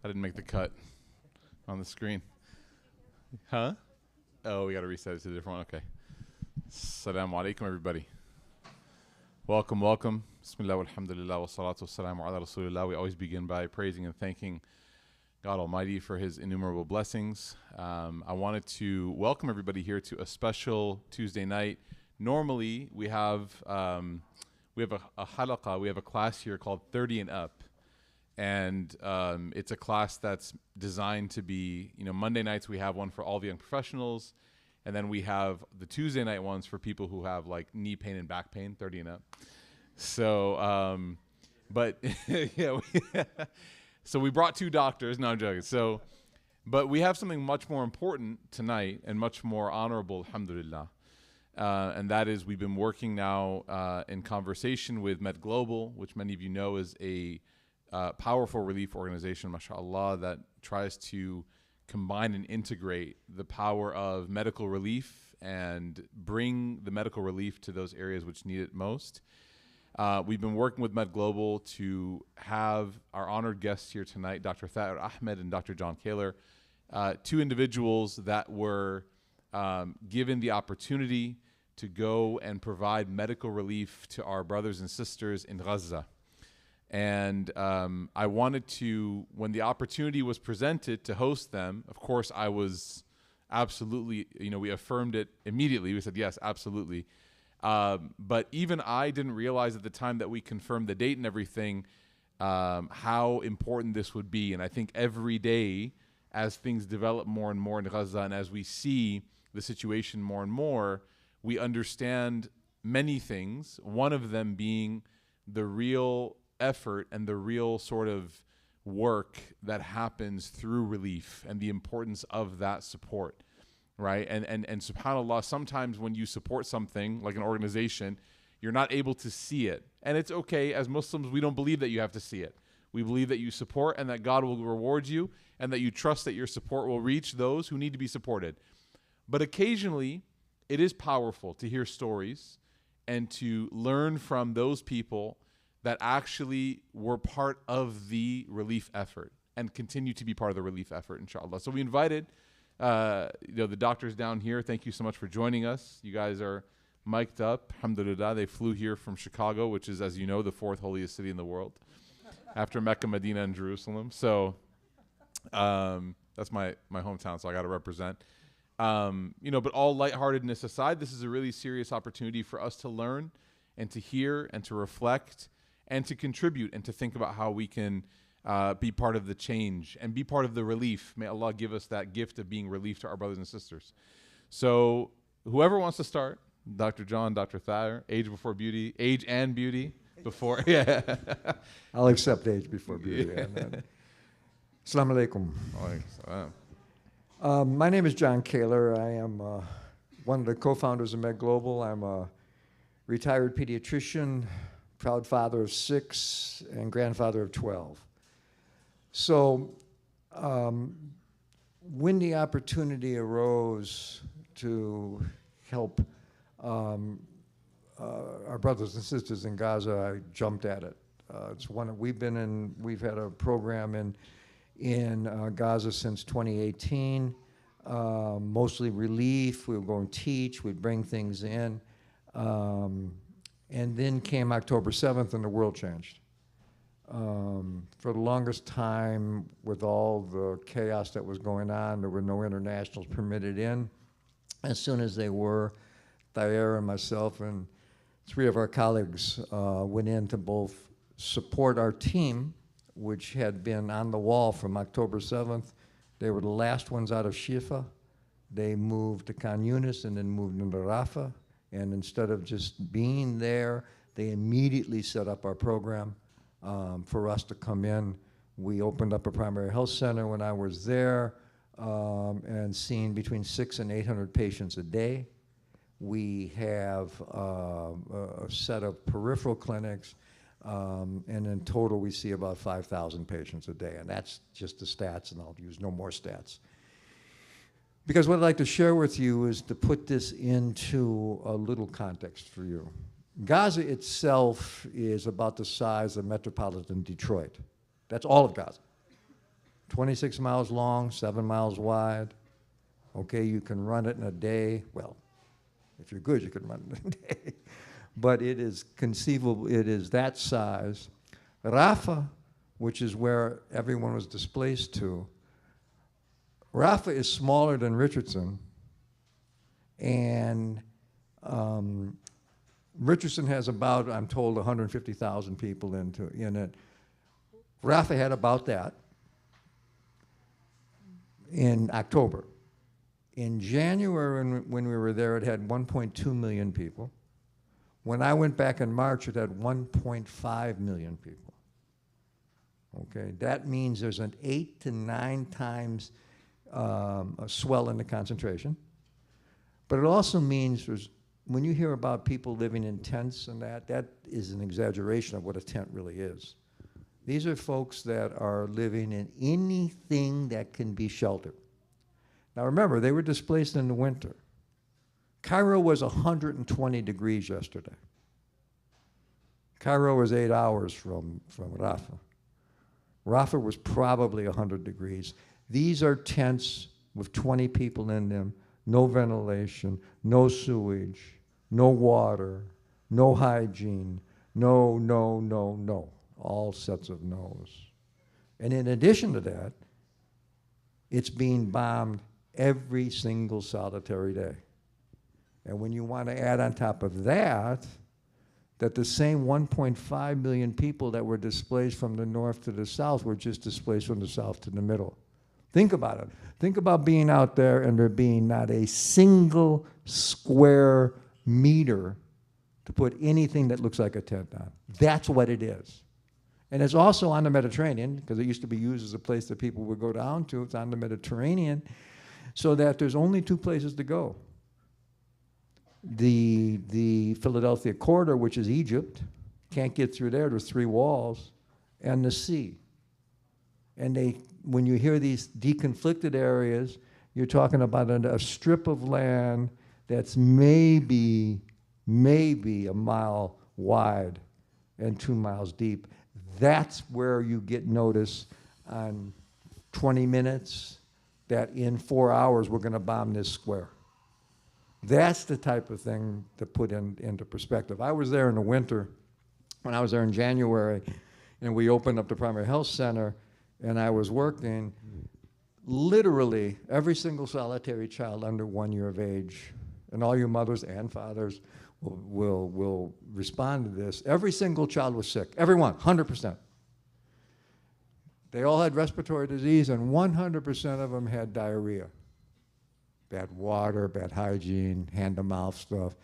I didn't make the cut on the screen. Huh? Oh, we got to reset it to a different one. Okay. Assalamu alaikum, everybody. Welcome, welcome. Bismillah, walhamdulillah, wa salatu wassalamu ala rasulillah. We always begin by praising and thanking God Almighty for His innumerable blessings. I wanted to welcome everybody here to a special Tuesday night. Normally, we have a halaqah, we have a class here called 30 and Up. And it's a class that's designed to be, Monday nights we have one for all the young professionals. And then we have the Tuesday night ones for people who have like knee pain and back pain, 30 and up. So, but yeah, so we brought two doctors. No, I'm joking. So, but we have something much more important tonight and much more honorable, alhamdulillah. And that is we've been working now in conversation with Med Global, which many of you know is a powerful relief organization, mashallah, that tries to combine and integrate the power of medical relief and bring the medical relief to those areas which need it most. We've been working with Med Global to have our honored guests here tonight, Dr. Ahmad and Dr. John Kaler, two individuals that were given the opportunity to go and provide medical relief to our brothers and sisters in Gaza. And I wanted to, when the opportunity was presented to host them, of course, I was absolutely, we affirmed it immediately. We said, yes, absolutely. But even I didn't realize at the time that we confirmed the date and everything, how important this would be. And I think every day, as things develop more and more in Gaza, and as we see the situation more and more, we understand many things, one of them being the real effort and the real sort of work that happens through relief and the importance of that support, right? And subhanAllah, sometimes when you support something like an organization, you're not able to see it. And it's okay. As Muslims, we don't believe that you have to see it. We believe that you support and that God will reward you and that you trust that your support will reach those who need to be supported. But occasionally, it is powerful to hear stories and to learn from those people that actually were part of the relief effort and continue to be part of the relief effort, inshallah. So we invited the doctors down here. Thank you so much for joining us. You guys are mic'd up, alhamdulillah. They flew here from Chicago, which is, as you know, the fourth holiest city in the world after Mecca, Medina, and Jerusalem. So that's my hometown, so I got to represent. But all lightheartedness aside, this is a really serious opportunity for us to learn and to hear and to reflect and to contribute and to think about how we can be part of the change and be part of the relief. May Allah give us that gift of being relief to our brothers and sisters. So whoever wants to start, Dr. John, Dr. Thayer, age and beauty before. Yeah. I'll accept age before beauty. Yeah. Assalamu alaikum. My name is John Kaler. I am one of the co-founders of Med Global. I'm a retired pediatrician, proud father of 6 and grandfather of 12. So when the opportunity arose to help our brothers and sisters in Gaza, I jumped at it. It's one we've had a program in Gaza since 2018, mostly relief. We would go and teach, we'd bring things in. And then came October 7th and the world changed. For the longest time, with all the chaos that was going on, there were no internationals permitted in. As soon as they were, Thayer and myself and 3 of our colleagues went in to both support our team, which had been on the wall from October 7th. They were the last ones out of Shifa. They moved to Khan Yunis and then moved into Rafah. And instead of just being there, they immediately set up our program for us to come in. We opened up a primary health center when I was there and seen between 600 and 800 patients a day. We have a set of peripheral clinics, and in total we see about 5,000 patients a day. And that's just the stats, and I'll use no more stats. Because what I'd like to share with you is to put this into a little context for you. Gaza itself is about the size of metropolitan Detroit. That's all of Gaza. 26 miles long, 7 miles wide. Okay, you can run it in a day. Well, if you're good, you can run it in a day. But it is conceivable, it is that size. Rafah, which is where everyone was displaced to, Rafah is smaller than Richardson, and Richardson has about, I'm told, 150,000 people in it. Rafah had about that in October. In January, when we were there, it had 1.2 million people. When I went back in March, it had 1.5 million people. Okay, that means there's an 8 to 9 times a swell in the concentration. But it also means when you hear about people living in tents and that is an exaggeration of what a tent really is. These are folks that are living in anything that can be sheltered. Now remember, they were displaced in the winter. Cairo was 120 degrees yesterday. Cairo was 8 hours from Rafah. Rafah was probably 100 degrees. These are tents with 20 people in them, no ventilation, no sewage, no water, no hygiene, no, all sets of no's. And in addition to that, it's being bombed every single solitary day. And when you want to add on top of that, that the same 1.5 million people that were displaced from the north to the south were just displaced from the south to the middle. Think about it. Think about being out there and there being not a single square meter to put anything that looks like a tent on. That's what it is. And it's also on the Mediterranean, because it used to be used as a place that people would go down to. It's on the Mediterranean, so that there's only 2 places to go. The Philadelphia corridor, which is Egypt, can't get through there. There's 3 walls, and the sea. And when you hear these deconflicted areas, you're talking about a strip of land that's maybe a mile wide and 2 miles deep. That's where you get notice on 20 minutes that in 4 hours we're going to bomb this square. That's the type of thing to put into perspective. I was there in the winter, when I was there in January, and we opened up the primary health center, and I was working. Literally, every single solitary child under 1 year of age, and all your mothers and fathers will respond to this. Every single child was sick. Everyone, 100%. They all had respiratory disease, and 100% of them had diarrhea. Bad water, bad hygiene, hand-to-mouth stuff.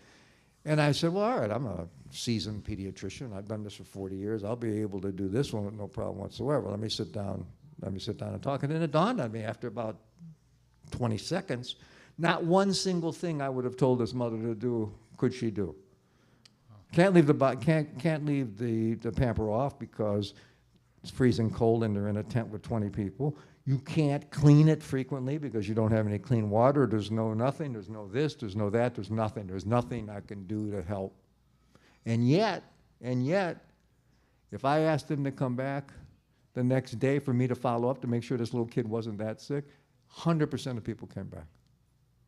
And I said, well, all right, I'm a seasoned pediatrician. I've done this for 40 years. I'll be able to do this one with no problem whatsoever. Let me sit down and talk. And then it dawned on me after about 20 seconds, not one single thing I would have told this mother to do could she do. Can't leave the pamper off because it's freezing cold and they're in a tent with 20 people. You can't clean it frequently because you don't have any clean water. There's nothing. There's no this. There's no that. There's nothing. There's nothing I can do to help. And yet, if I asked them to come back the next day for me to follow up to make sure this little kid wasn't that sick, 100% of people came back.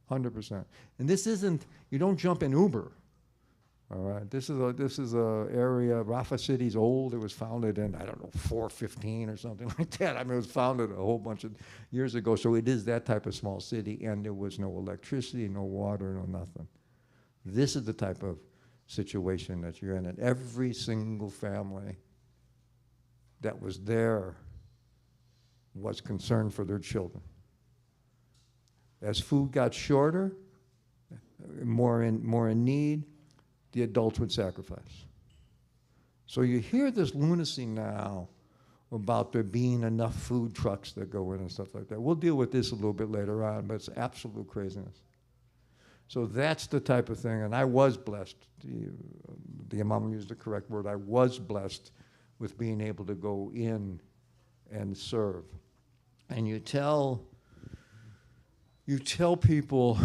100%. And this isn't, you don't jump in Uber. All right, this is a area. Rafah City's old. It was founded in, I don't know, 415 or something like that. I mean, it was founded a whole bunch of years ago. So it is that type of small city, and there was no electricity, no water, no nothing. This is the type of situation that you're in, and every single family that was there was concerned for their children. As food got shorter, more in need, the adults would sacrifice. So you hear this lunacy now about there being enough food trucks that go in and stuff like that. We'll deal with this a little bit later on, but it's absolute craziness. So that's the type of thing, and I was blessed. The Imam used the correct word. I was blessed with being able to go in and serve. And you tell people,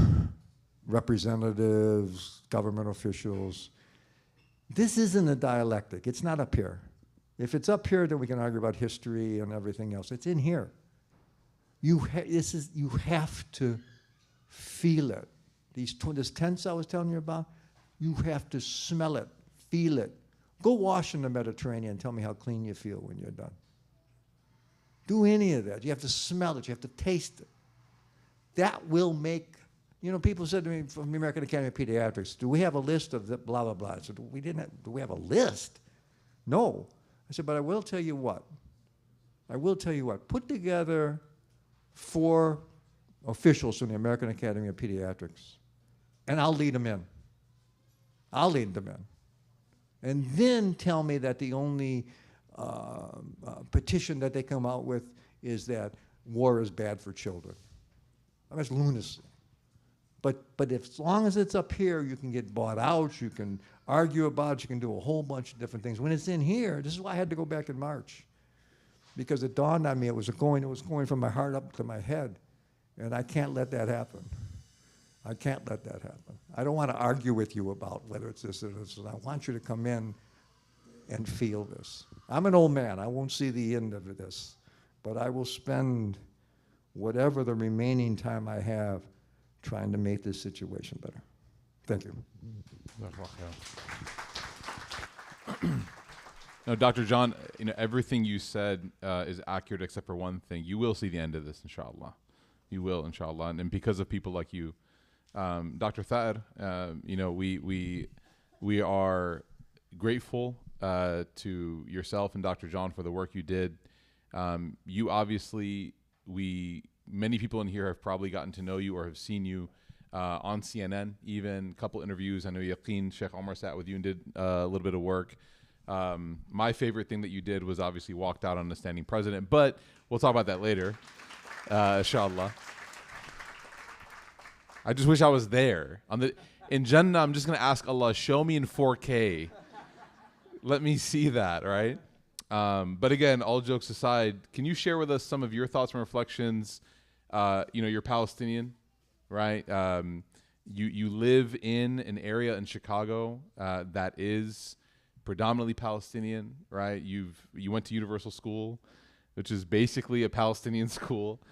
representatives, government officials, this isn't a dialectic. It's not up here. If it's up here, then we can argue about history and everything else. It's in here. You have to feel it. This tents I was telling you about, you have to smell it, feel it. Go wash in the Mediterranean and tell me how clean you feel when you're done. Do any of that. You have to smell it. You have to taste it. That will make, people said to me from the American Academy of Pediatrics, do we have a list of the blah, blah, blah? I said, do we have a list? No. I said, but I will tell you what. Put together 4 officials from the American Academy of Pediatrics, and I'll lead them in. And then tell me that the only petition that they come out with is that war is bad for children. I mean, that's lunacy. But as long as it's up here, you can get bought out, you can argue about it, you can do a whole bunch of different things. When it's in here, this is why I had to go back in March. Because it dawned on me it was going from my heart up to my head. And I can't let that happen. I don't want to argue with you about whether it's this or this. I want you to come in and feel this. I'm an old man. I won't see the end of this. But I will spend whatever the remaining time I have trying to make this situation better. Thank you. No, Dr. John, everything you said is accurate except for one thing. You will see the end of this, inshallah. You will, inshallah. And because of people like you, Dr. Thad, we are grateful to yourself and Dr. John for the work you did. You obviously, many people in here have probably gotten to know you or have seen you on CNN, even a couple interviews. I know Yaqeen, Sheikh Omar sat with you and did a little bit of work. My favorite thing that you did was obviously walked out on the standing president, but we'll talk about that later, inshallah. I just wish I was there. In Jannah, I'm just going to ask Allah, show me in 4K. Let me see that, right? But again, all jokes aside, can you share with us some of your thoughts and reflections? You're Palestinian, right? You live in an area in Chicago that is predominantly Palestinian, right? You went to Universal School, which is basically a Palestinian school.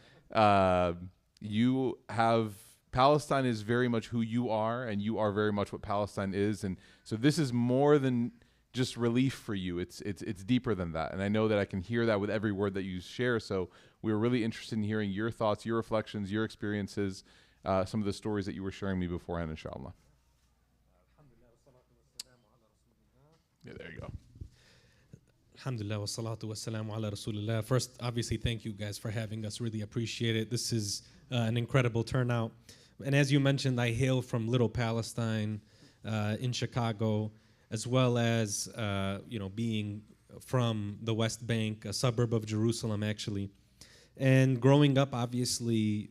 Palestine is very much who you are, and you are very much what Palestine is. And so this is more than just relief for you. It's deeper than that. And I know that I can hear that with every word that you share. So we're really interested in hearing your thoughts, your reflections, your experiences, some of the stories that you were sharing me beforehand, inshallah. Yeah, there you go. Alhamdulillah wa salatu wa salamu ala rasulillah. First, obviously, thank you guys for having us. Really appreciate it. This is an incredible turnout. And as you mentioned, I hail from Little Palestine in Chicago, as well as being from the West Bank, a suburb of Jerusalem, actually. And growing up, obviously,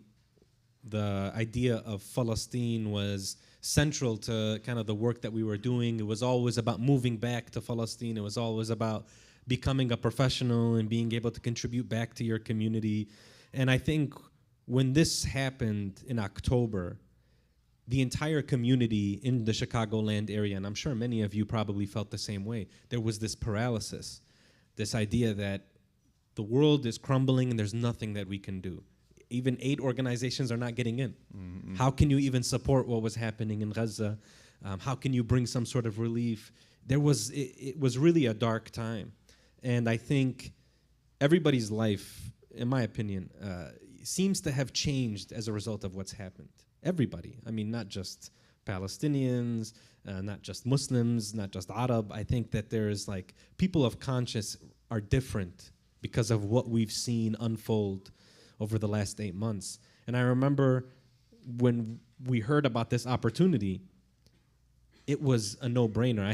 the idea of Palestine was central to kind of the work that we were doing. It was always about moving back to Palestine. It was always about becoming a professional and being able to contribute back to your community. And I think when this happened in October, the entire community in the Chicagoland area, and I'm sure many of you probably felt the same way, there was this paralysis, this idea that the world is crumbling and there's nothing that we can do. Even aid organizations are not getting in. Mm-hmm. How can you even support what was happening in Gaza? How can you bring some sort of relief? It was really a dark time. And I think everybody's life, in my opinion, seems to have changed as a result of what's happened. Everybody. I mean, not just Palestinians, not just Muslims, not just Arab. I think that there's people of conscience are different because of what we've seen unfold over the last 8 months. And I remember when we heard about this opportunity, it was a no-brainer.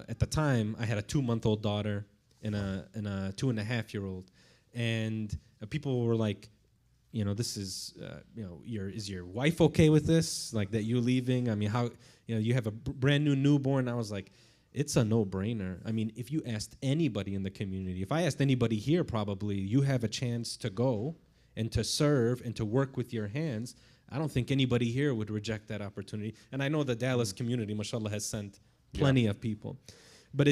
At the time, I had a 2-month-old daughter and a 2.5-year-old. And people were like, this is, is your wife okay with this? That you leaving? I mean, how, you have a brand new newborn. I was like, it's a no-brainer. I mean, if you asked anybody in the community, if I asked anybody here, probably you have a chance to go and to serve and to work with your hands. I don't think anybody here would reject that opportunity. And I know the Dallas community, mashallah, has sent plenty of people. But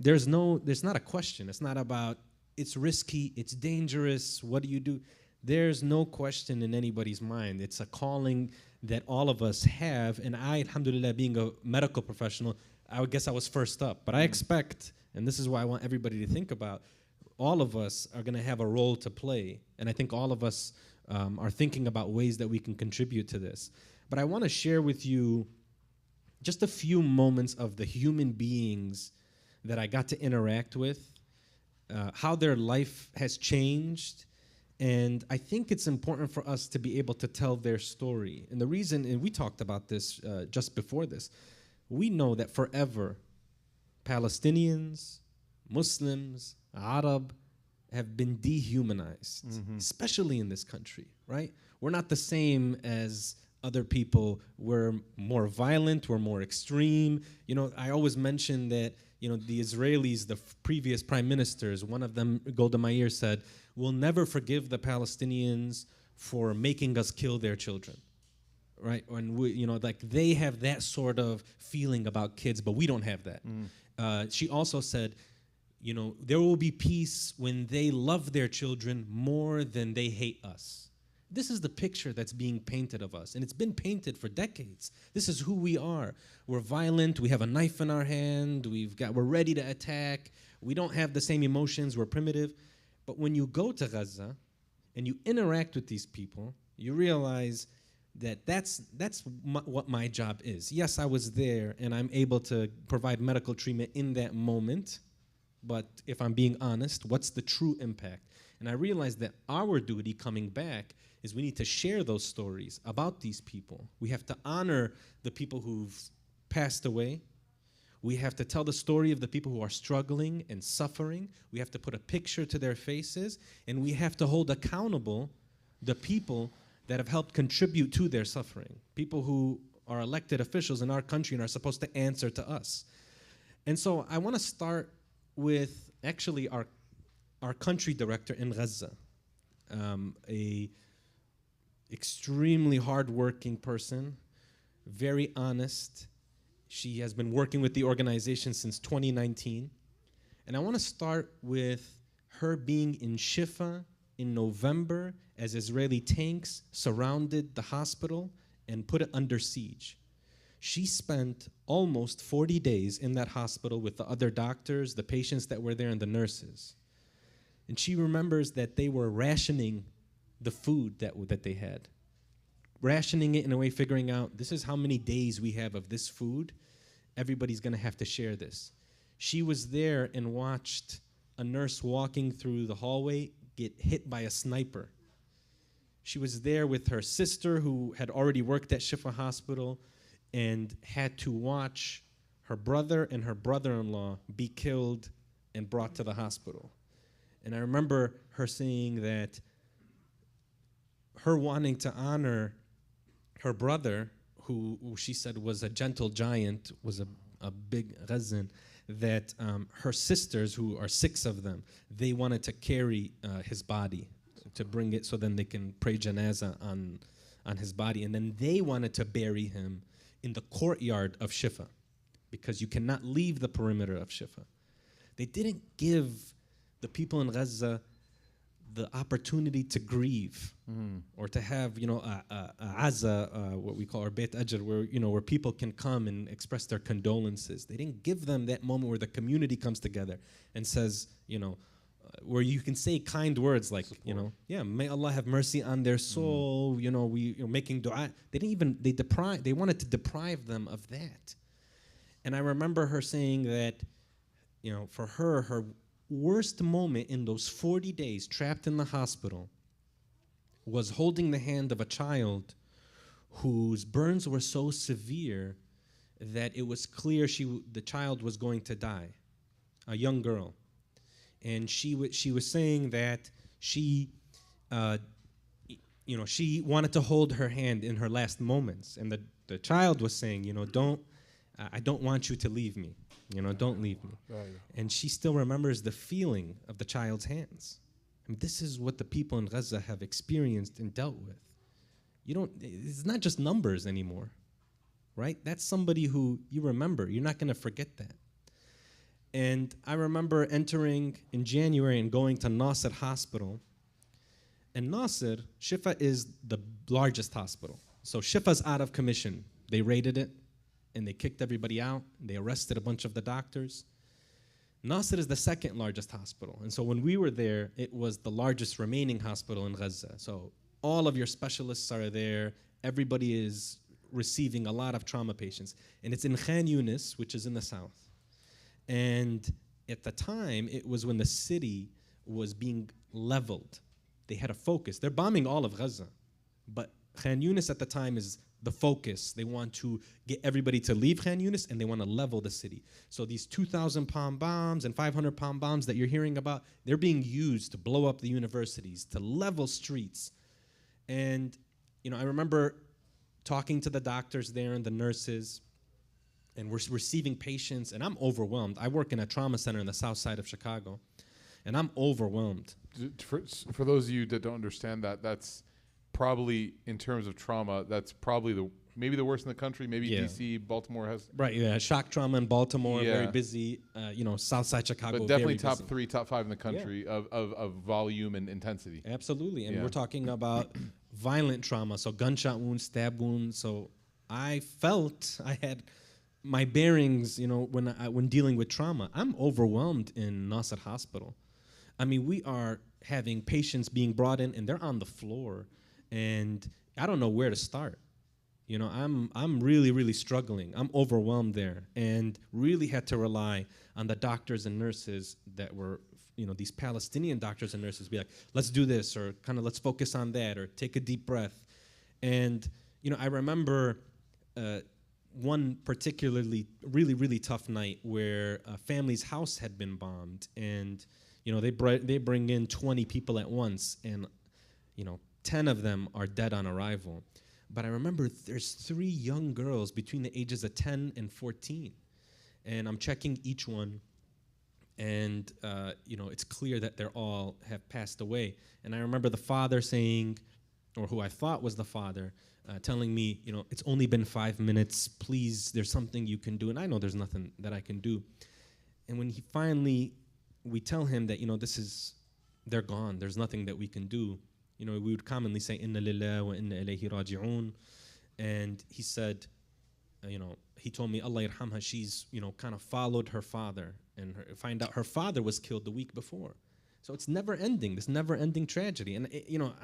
there's not a question. It's not about, it's risky, it's dangerous, what do you do? There's no question in anybody's mind. It's a calling that all of us have. And I, alhamdulillah, being a medical professional, I would guess I was first up. But I expect, and this is why I want everybody to think about, all of us are going to have a role to play. And I think all of us are thinking about ways that we can contribute to this. But I want to share with you just a few moments of the human beings that I got to interact with, how their life has changed. And I think it's important for us to be able to tell their story. And the reason, and we talked about this just before this, we know that forever Palestinians, Muslims, Arab have been dehumanized, especially in this country, right? We're not the same as other people. We're more violent, we're more extreme. You know, I always mention that, you know, the Israelis, the previous prime ministers, one of them, Golda Meir, said, "We'll never forgive the Palestinians for making us kill their children." Right? And we, you know, like they have that sort of feeling about kids, but we don't have that. She also said, you know, there will be peace when they love their children more than they hate us. This is the picture that's being painted of us, and it's been painted for decades. This is who we are. We're violent. We have a knife in our hand. We're ready to attack. We don't have the same emotions. We're primitive. But when you go to Gaza and you interact with these people, you realize that that's what my job is. Yes, I was there, and I'm able to provide medical treatment in that moment. But if I'm being honest, what's the true impact? And I realized that our duty coming back is we need to share those stories about these people. We have to honor the people who've passed away. We have to tell the story of the people who are struggling and suffering. We have to put a picture to their faces, and we have to hold accountable the people that have helped contribute to their suffering, people who are elected officials in our country and are supposed to answer to us. And so I want to start with actually our country director in Gaza, a extremely hardworking person, very honest. She has been working with the organization since 2019. And I want to start with her being in Shifa in November as Israeli tanks surrounded the hospital and put it under siege. She spent almost 40 days in that hospital with the other doctors, the patients that were there, and the nurses. And she remembers that they were rationing the food that they had. Rationing it in a way, figuring out, this is how many days we have of this food. Everybody's going to have to share this. She was there and watched a nurse walking through the hallway get hit by a sniper. She was there with her sister, who had already worked at Shifa Hospital, and had to watch her brother and her brother-in-law be killed and brought to the hospital. And I remember her saying that her wanting to honor her brother, who she said was a gentle giant, was a big Ghazan, that her sisters, who are 6 of them, they wanted to carry his body, to bring it so then they can pray janazah on his body. And then they wanted to bury him in the courtyard of Shifa, because you cannot leave the perimeter of Shifa. They didn't give the people in Gaza the opportunity to grieve or to have, you know, a Azza, what we call our Beit Ajr, where, you know, where people can come and express their condolences. They didn't give them that moment where the community comes together and says, you know, where you can say kind words like, support. You know, yeah, may Allah have mercy on their soul. You know, you're making dua. They wanted to deprive them of that. And I remember her saying that, you know, for her worst moment in those 40 days trapped in the hospital was holding the hand of a child whose burns were so severe that it was clear the child was going to die, a young girl. And she was saying that she wanted to hold her hand in her last moments. And the child was saying, you know, I don't want you to leave me. You know, don't leave me. And she still remembers the feeling of the child's hands. I mean, this is what the people in Gaza have experienced and dealt with. It's not just numbers anymore, right? That's somebody who you remember. You're not going to forget that. And I remember entering in January and going to Nasser Hospital And Nasser, Shifa is the largest hospital. So Shifa's out of commission. They raided it, and they kicked everybody out. They arrested a bunch of the doctors. Nasser is the second largest hospital. And so when we were there, it was the largest remaining hospital in Gaza. So all of your specialists are there. Everybody is receiving a lot of trauma patients. And it's in Khan Yunis, which is in the south. And at the time, it was when the city was being leveled. They had a focus. They're bombing all of Gaza. But Khan Yunis at the time is the focus. They want to get everybody to leave Khan Yunis, and they want to level the city. So these 2,000-pound bombs and 500-pound bombs that you're hearing about, they're being used to blow up the universities, to level streets. And I remember talking to the doctors there and the nurses, and we're receiving patients, and I'm overwhelmed. I work in a trauma center in the south side of Chicago, and I'm overwhelmed. For those of you that don't understand that, that's probably, in terms of trauma, that's probably maybe the worst in the country. Maybe DC, Baltimore has. Right, yeah. Shock trauma in Baltimore, Yeah. very busy. Southside Chicago, But definitely very busy. top 3, top 5 in the country of volume and intensity. Absolutely, and Yeah. we're talking about violent trauma, so gunshot wounds, stab wounds. So I felt I had my bearings, when dealing with trauma. I'm overwhelmed in Nasser Hospital. I mean, we are having patients being brought in, and they're on the floor, and I don't know where to start. I'm really, really struggling. I'm overwhelmed there, and really had to rely on the doctors and nurses that were, these Palestinian doctors and nurses be like, let's do this, or kind of let's focus on that, or take a deep breath. And, I remember one particularly really, really tough night where a family's house had been bombed, and, they bring in 20 people at once, and, 10 of them are dead on arrival. But I remember there's 3 young girls between the ages of 10 and 14. And I'm checking each one, and it's clear that they're all have passed away. And I remember the father saying, or who I thought was the father, telling me, it's only been 5 minutes, please, there's something you can do. And I know there's nothing that I can do. And when we tell him that, they're gone, there's nothing that we can do. We would commonly say, Inna lillah wa inna ilayhi raji'un. And he said, he told me, Allah yarhamha, she's, kind of followed her father, and find out her father was killed the week before. So it's never ending, this never ending tragedy. And,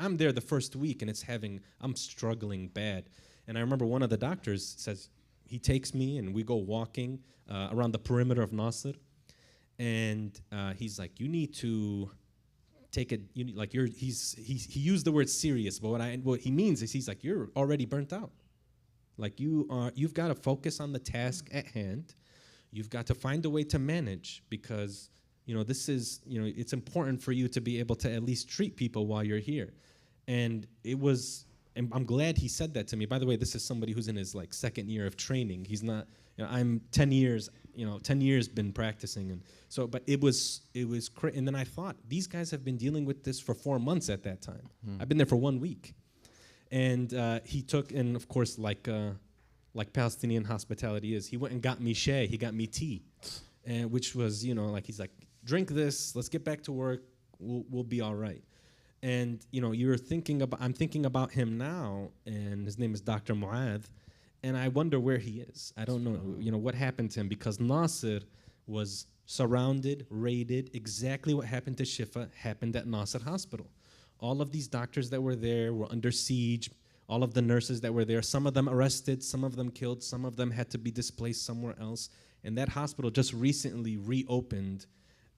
I'm there the first week, and I'm struggling bad. And I remember one of the doctors says, he takes me, and we go walking around the perimeter of Nasser. And he's like, you need to take it, he used the word serious, but what he means is, he's like, you're already burnt out. Like, you've got to focus on the task at hand. You've got to find a way to manage, because this is, it's important for you to be able to at least treat people while you're here. And I'm glad he said that to me. By the way, this is somebody who's in his second year of training. He's not, I'm 10 years, 10 years been practicing. And so, but it was and then I thought, these guys have been dealing with this for 4 months at that time. I've been there for 1 week. And he took, and of course, like Palestinian hospitality is, he went and got me shay, he got me tea, and which was, he's like, drink this, let's get back to work, we'll be all right. And I'm thinking about him now, and his name is Dr. Mu'adh, and I wonder where he is. I don't know, what happened to him, because Nasser was surrounded, raided. Exactly what happened to Shifa happened at Nasser Hospital. All of these doctors that were there were under siege. All of the nurses that were there, some of them arrested, some of them killed, some of them had to be displaced somewhere else. And that hospital just recently reopened,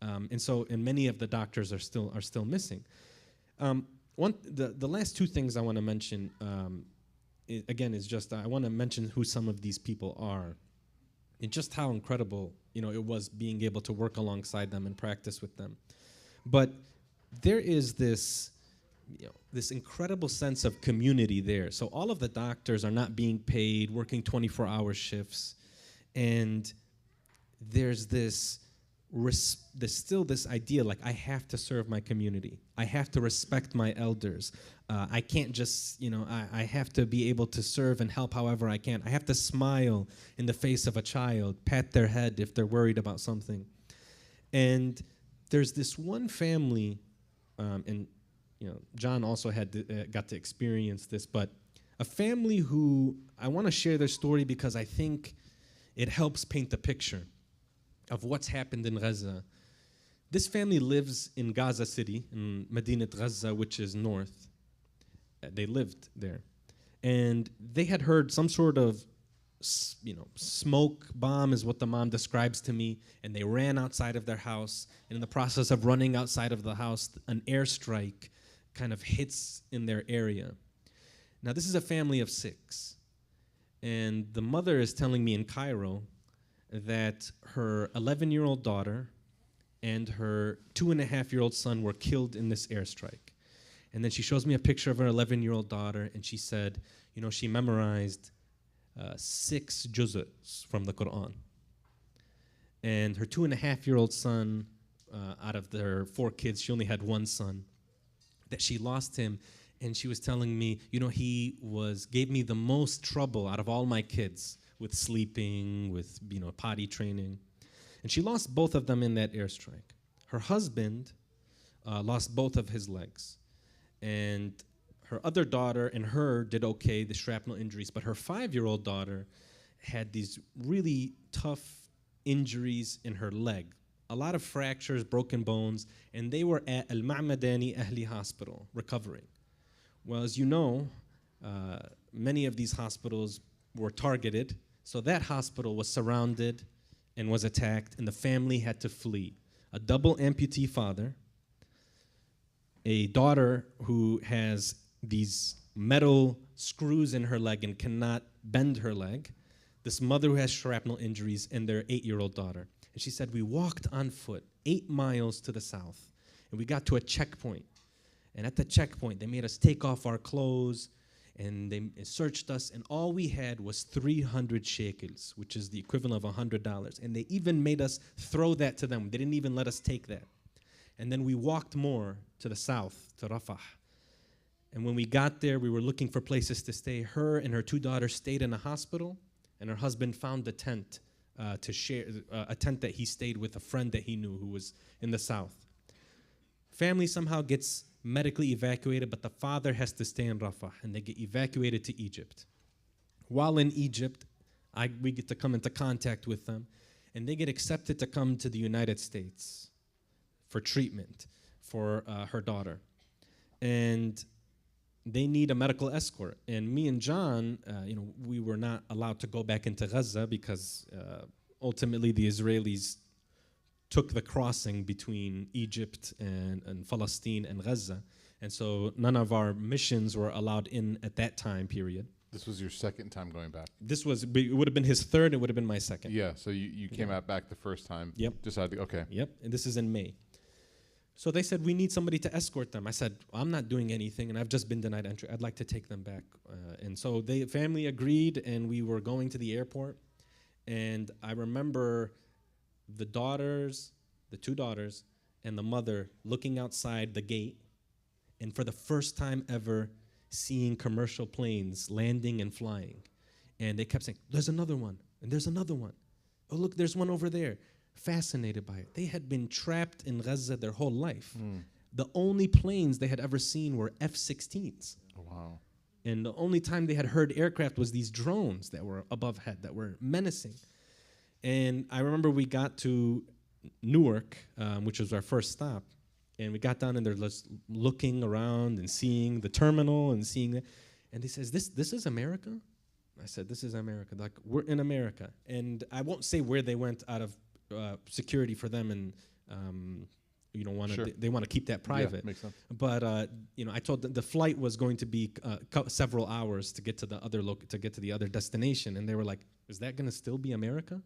and many of the doctors are still missing. The last 2 things I want to mention, is just I want to mention who some of these people are, and just how incredible it was being able to work alongside them and practice with them. But there is this incredible sense of community there. So all of the doctors are not being paid, working 24-hour shifts, and there's still this idea, like, I have to serve my community. I have to respect my elders. I can't just, I have to be able to serve and help however I can. I have to smile in the face of a child, pat their head if they're worried about something. And there's this one family, and John also got to experience this, but a family who I want to share their story because I think it helps paint the picture of what's happened in Gaza. This family lives in Gaza City, in Medinat Gaza, which is north. They lived there. And they had heard some sort of, smoke bomb is what the mom describes to me. And they ran outside of their house. And in the process of running outside of the house, an airstrike kind of hits in their area. Now, this is a family of 6. And the mother is telling me in Cairo that her 11-year-old daughter and her 2.5-year-old son were killed in this airstrike. And then she shows me a picture of her 11-year-old daughter, and she said, she memorized 6 juz's from the Quran. And her 2.5-year-old son, out of their 4 kids, she only had 1 son, that she lost him. And she was telling me, he gave me the most trouble out of all my kids with sleeping, with, potty training. And she lost both of them in that airstrike. Her husband lost both of his legs. And her other daughter and her did okay, the shrapnel injuries, but her 5-year-old daughter had these really tough injuries in her leg. A lot of fractures, broken bones, and they were at Al-Ma'madani Ahli Hospital recovering. Well, as you know, many of these hospitals were targeted, so that hospital was surrounded and was attacked, and the family had to flee. A double amputee father, a daughter who has these metal screws in her leg and cannot bend her leg, this mother who has shrapnel injuries, and their 8-year-old daughter. And she said, we walked on foot 8 miles to the south, and we got to a checkpoint. And at the checkpoint, they made us take off our clothes, and they searched us, and all we had was 300 shekels, which is the equivalent of $100. And they even made us throw that to them. They didn't even let us take that. And then we walked more to the south, to Rafah. And when we got there, we were looking for places to stay. Her and her 2 daughters stayed in a hospital, and her husband found a tent to share, a tent that he stayed with a friend that he knew who was in the south. Family somehow gets medically evacuated, but the father has to stay in Rafah, and they get evacuated to Egypt. While in Egypt, we get to come into contact with them, and they get accepted to come to the United States for treatment for her daughter. And they need a medical escort. And me and John, we were not allowed to go back into Gaza because ultimately the Israelis took the crossing between Egypt and Palestine and Gaza. And so none of our missions were allowed in at that time period. This was your second time going back? It would have been his third, it would have been my second. Yeah, so you came out back the first time. Yep. Decided, okay. Yep, and this is in May. So they said, we need somebody to escort them. I said, I'm not doing anything, and I've just been denied entry. I'd like to take them back. And so the family agreed, and we were going to the airport. And I remember the 2 daughters, and the mother looking outside the gate, and for the first time ever, seeing commercial planes landing and flying. And they kept saying, there's another one, and there's another one. Oh, look, there's one over there. Fascinated by it. They had been trapped in Gaza their whole life. The only planes they had ever seen were F-16s. Oh, wow. And the only time they had heard aircraft was these drones that were above head, that were menacing. And I remember we got to Newark, which was our first stop, and we got down and they're just looking around and seeing the terminal and seeing it. And they says, this is America? I said, this is America. Like, we're in America. And I won't say where they went out of security for them, and Sure. they want to keep that private. Yeah, makes sense. But I told them the flight was going to be several hours to get to the other destination, and they were like, "Is that going to still be America?"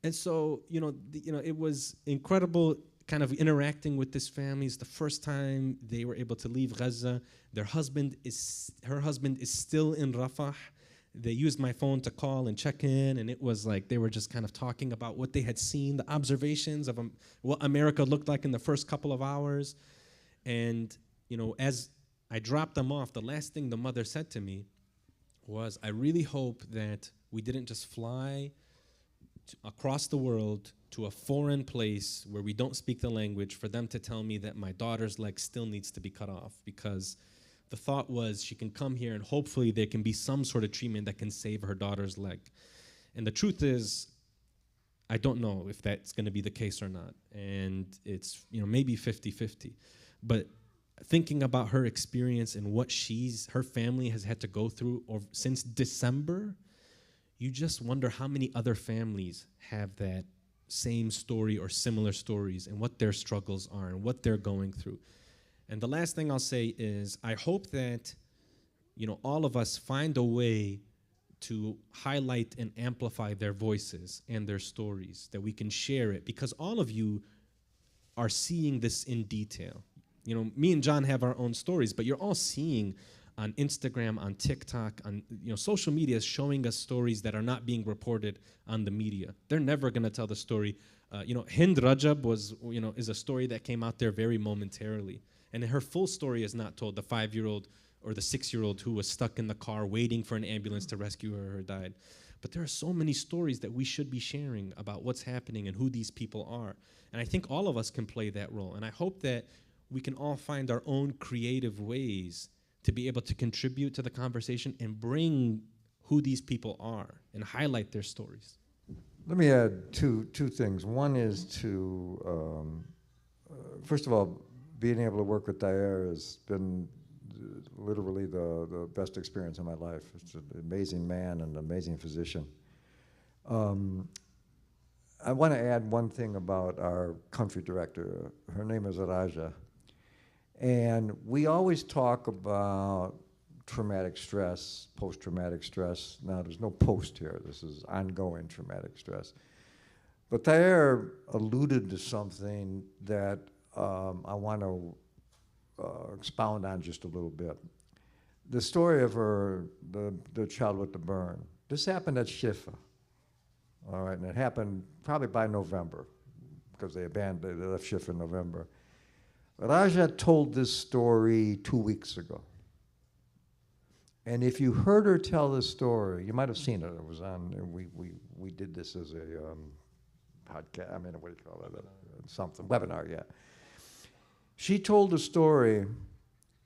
And so it was incredible, kind of interacting with this family. It's the first time they were able to leave Gaza. Her husband is still in Rafah. They used my phone to call and check in, and it was like they were just kind of talking about what they had seen, the observations of what America looked like in the first couple of hours. And, as I dropped them off, the last thing the mother said to me was, I really hope that we didn't just fly across the world to a foreign place where we don't speak the language, for them to tell me that my daughter's leg still needs to be cut off, because the thought was she can come here and hopefully there can be some sort of treatment that can save her daughter's leg. And the truth is, I don't know if that's going to be the case or not. And it's, maybe 50-50. But thinking about her experience and what her family has had to go through since December, you just wonder how many other families have that same story or similar stories, and what their struggles are and what they're going through. And the last thing I'll say is, I hope that, all of us find a way to highlight and amplify their voices and their stories, that we can share it, because all of you are seeing this in detail. Me and John have our own stories, but you're all seeing on Instagram, on TikTok, on social media is showing us stories that are not being reported on the media. They're never going to tell the story. Hind Rajab is a story that came out there very momentarily, and her full story is not told. The 5-year-old or the 6-year-old who was stuck in the car waiting for an ambulance to rescue her died. But there are so many stories that we should be sharing about what's happening and who these people are. And I think all of us can play that role. And I hope that we can all find our own creative ways to be able to contribute to the conversation and bring who these people are and highlight their stories. Let me add two things. One is to, first of all, being able to work with Dayer has been literally the best experience of my life. It's an amazing man and an amazing physician. I want to add one thing about our country director. Her name is Raja. And we always talk about traumatic stress, post-traumatic stress. Now, there's no post here. This is ongoing traumatic stress. But Taher alluded to something that I want to expound on just a little bit. The story of the child with the burn. This happened at Shifa, all right, and it happened probably by November, because they left Shifa in November. Raja told this story 2 weeks ago. And if you heard her tell this story, you might have seen it. It was on, we did this as a podcast, what do you call it? Something, webinar, yeah. She told the story,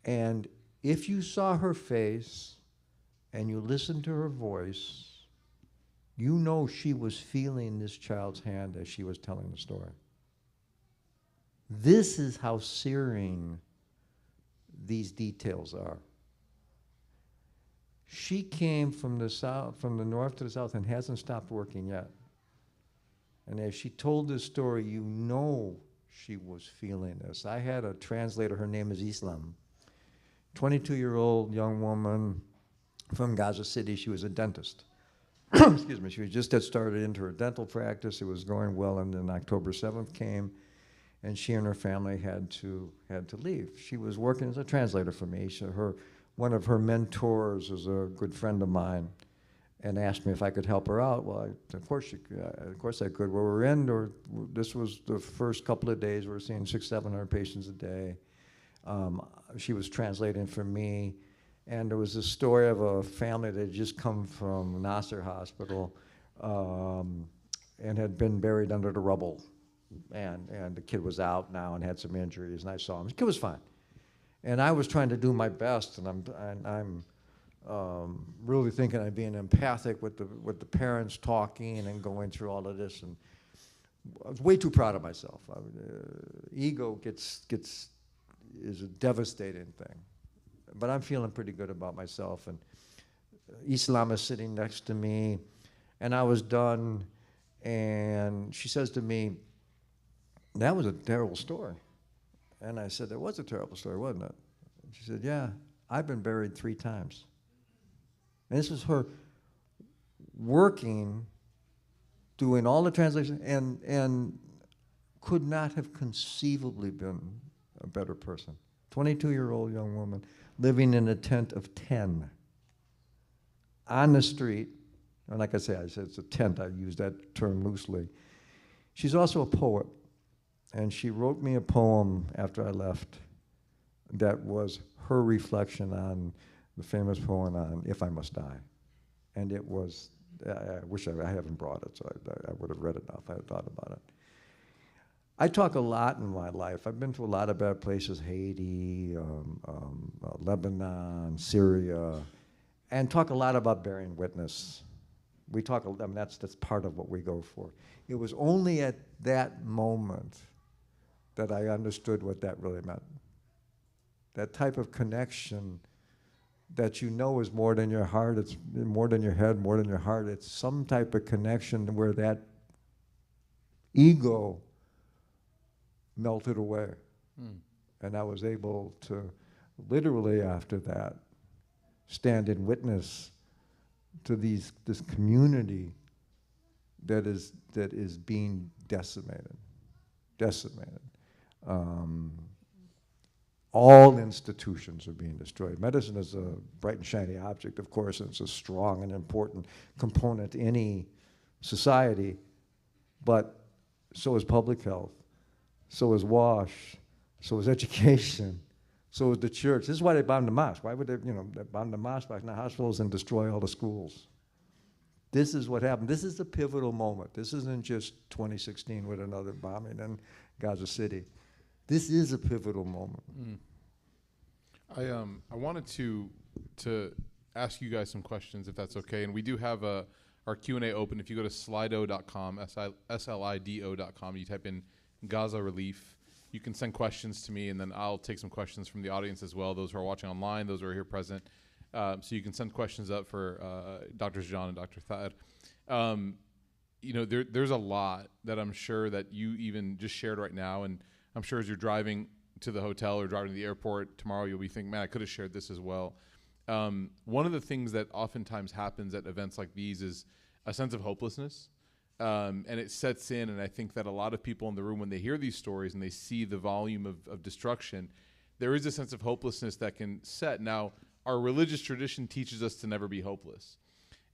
and if you saw her face and you listened to her voice, you know she was feeling this child's hand as she was telling the story. This is how searing these details are. She came from the south, from the north to the south, and hasn't stopped working yet. And as she told this story, you know she was feeling this. I had a translator, her name is Islam, 22-year-old young woman from Gaza City. She was a dentist. Excuse me, she just had started into her dental practice. It was going well, and then October 7th came, and she and her family had to leave. She was working as a translator for me. One of her mentors is a good friend of mine, and asked me if I could help her out. Well, of course I could. Well, this was the first couple of days. We were seeing 600-700 patients a day. She was translating for me, and there was a story of a family that had just come from Nasser Hospital and had been buried under the rubble. And the kid was out now and had some injuries, and I saw him. The kid was fine. And I was trying to do my best, and I'm really thinking I'm being empathic with the parents talking and going through all of this, and I was way too proud of myself. Ego is a devastating thing, but I'm feeling pretty good about myself. And Islam is sitting next to me, and I was done, and she says to me, "That was a terrible story." And I said, "That was a terrible story, wasn't it?" And she said, "Yeah, I've been buried 3 times." And this was her working, doing all the translation, and could not have conceivably been a better person. 22-year-old young woman living in a tent of 10 on the street. And like I said it's a tent. I use that term loosely. She's also a poet. And she wrote me a poem after I left that was her reflection on the famous poem on If I Must Die. And it was I wish I haven't brought it, so I would have read it now if I had thought about it. I talk a lot in my life. I've been to a lot of bad places, Haiti, Lebanon, Syria, and talk a lot about bearing witness. We talk, I mean, that's part of what we go for. It was only at that moment that I understood what that really meant. That type of connection that you know is more than your heart, it's more than your head, more than your heart. It's some type of connection where that ego melted away. And I was able to literally after that stand in witness to this community that is being decimated. All institutions are being destroyed. Medicine is a bright and shiny object, of course, and it's a strong and important component to any society, but so is public health, so is WASH, so is education, so is the church. This is why they bombed the mosque. Why would they, they bomb the mosque, back in the hospitals, and destroy all the schools? This is what happened. This is a pivotal moment. This isn't just 2016 with another bombing in Gaza City. This is a pivotal moment. I wanted to ask you guys some questions, if that's okay. And we do have our Q&A open. If you go to slido.com, slido.com, you type in Gaza relief, you can send questions to me, and then I'll take some questions from the audience as well, those who are watching online, those who are here present. So you can send questions up for Drs. John and Dr. Thad. There's a lot that I'm sure that you even just shared right now, and I'm sure as you're driving to the hotel or driving to the airport tomorrow, you'll be thinking, man, I could have shared this as well. One of the things that oftentimes happens at events like these is a sense of hopelessness. And it sets in, and I think that a lot of people in the room, when they hear these stories and they see the volume of destruction, there is a sense of hopelessness that can set. Now, our religious tradition teaches us to never be hopeless.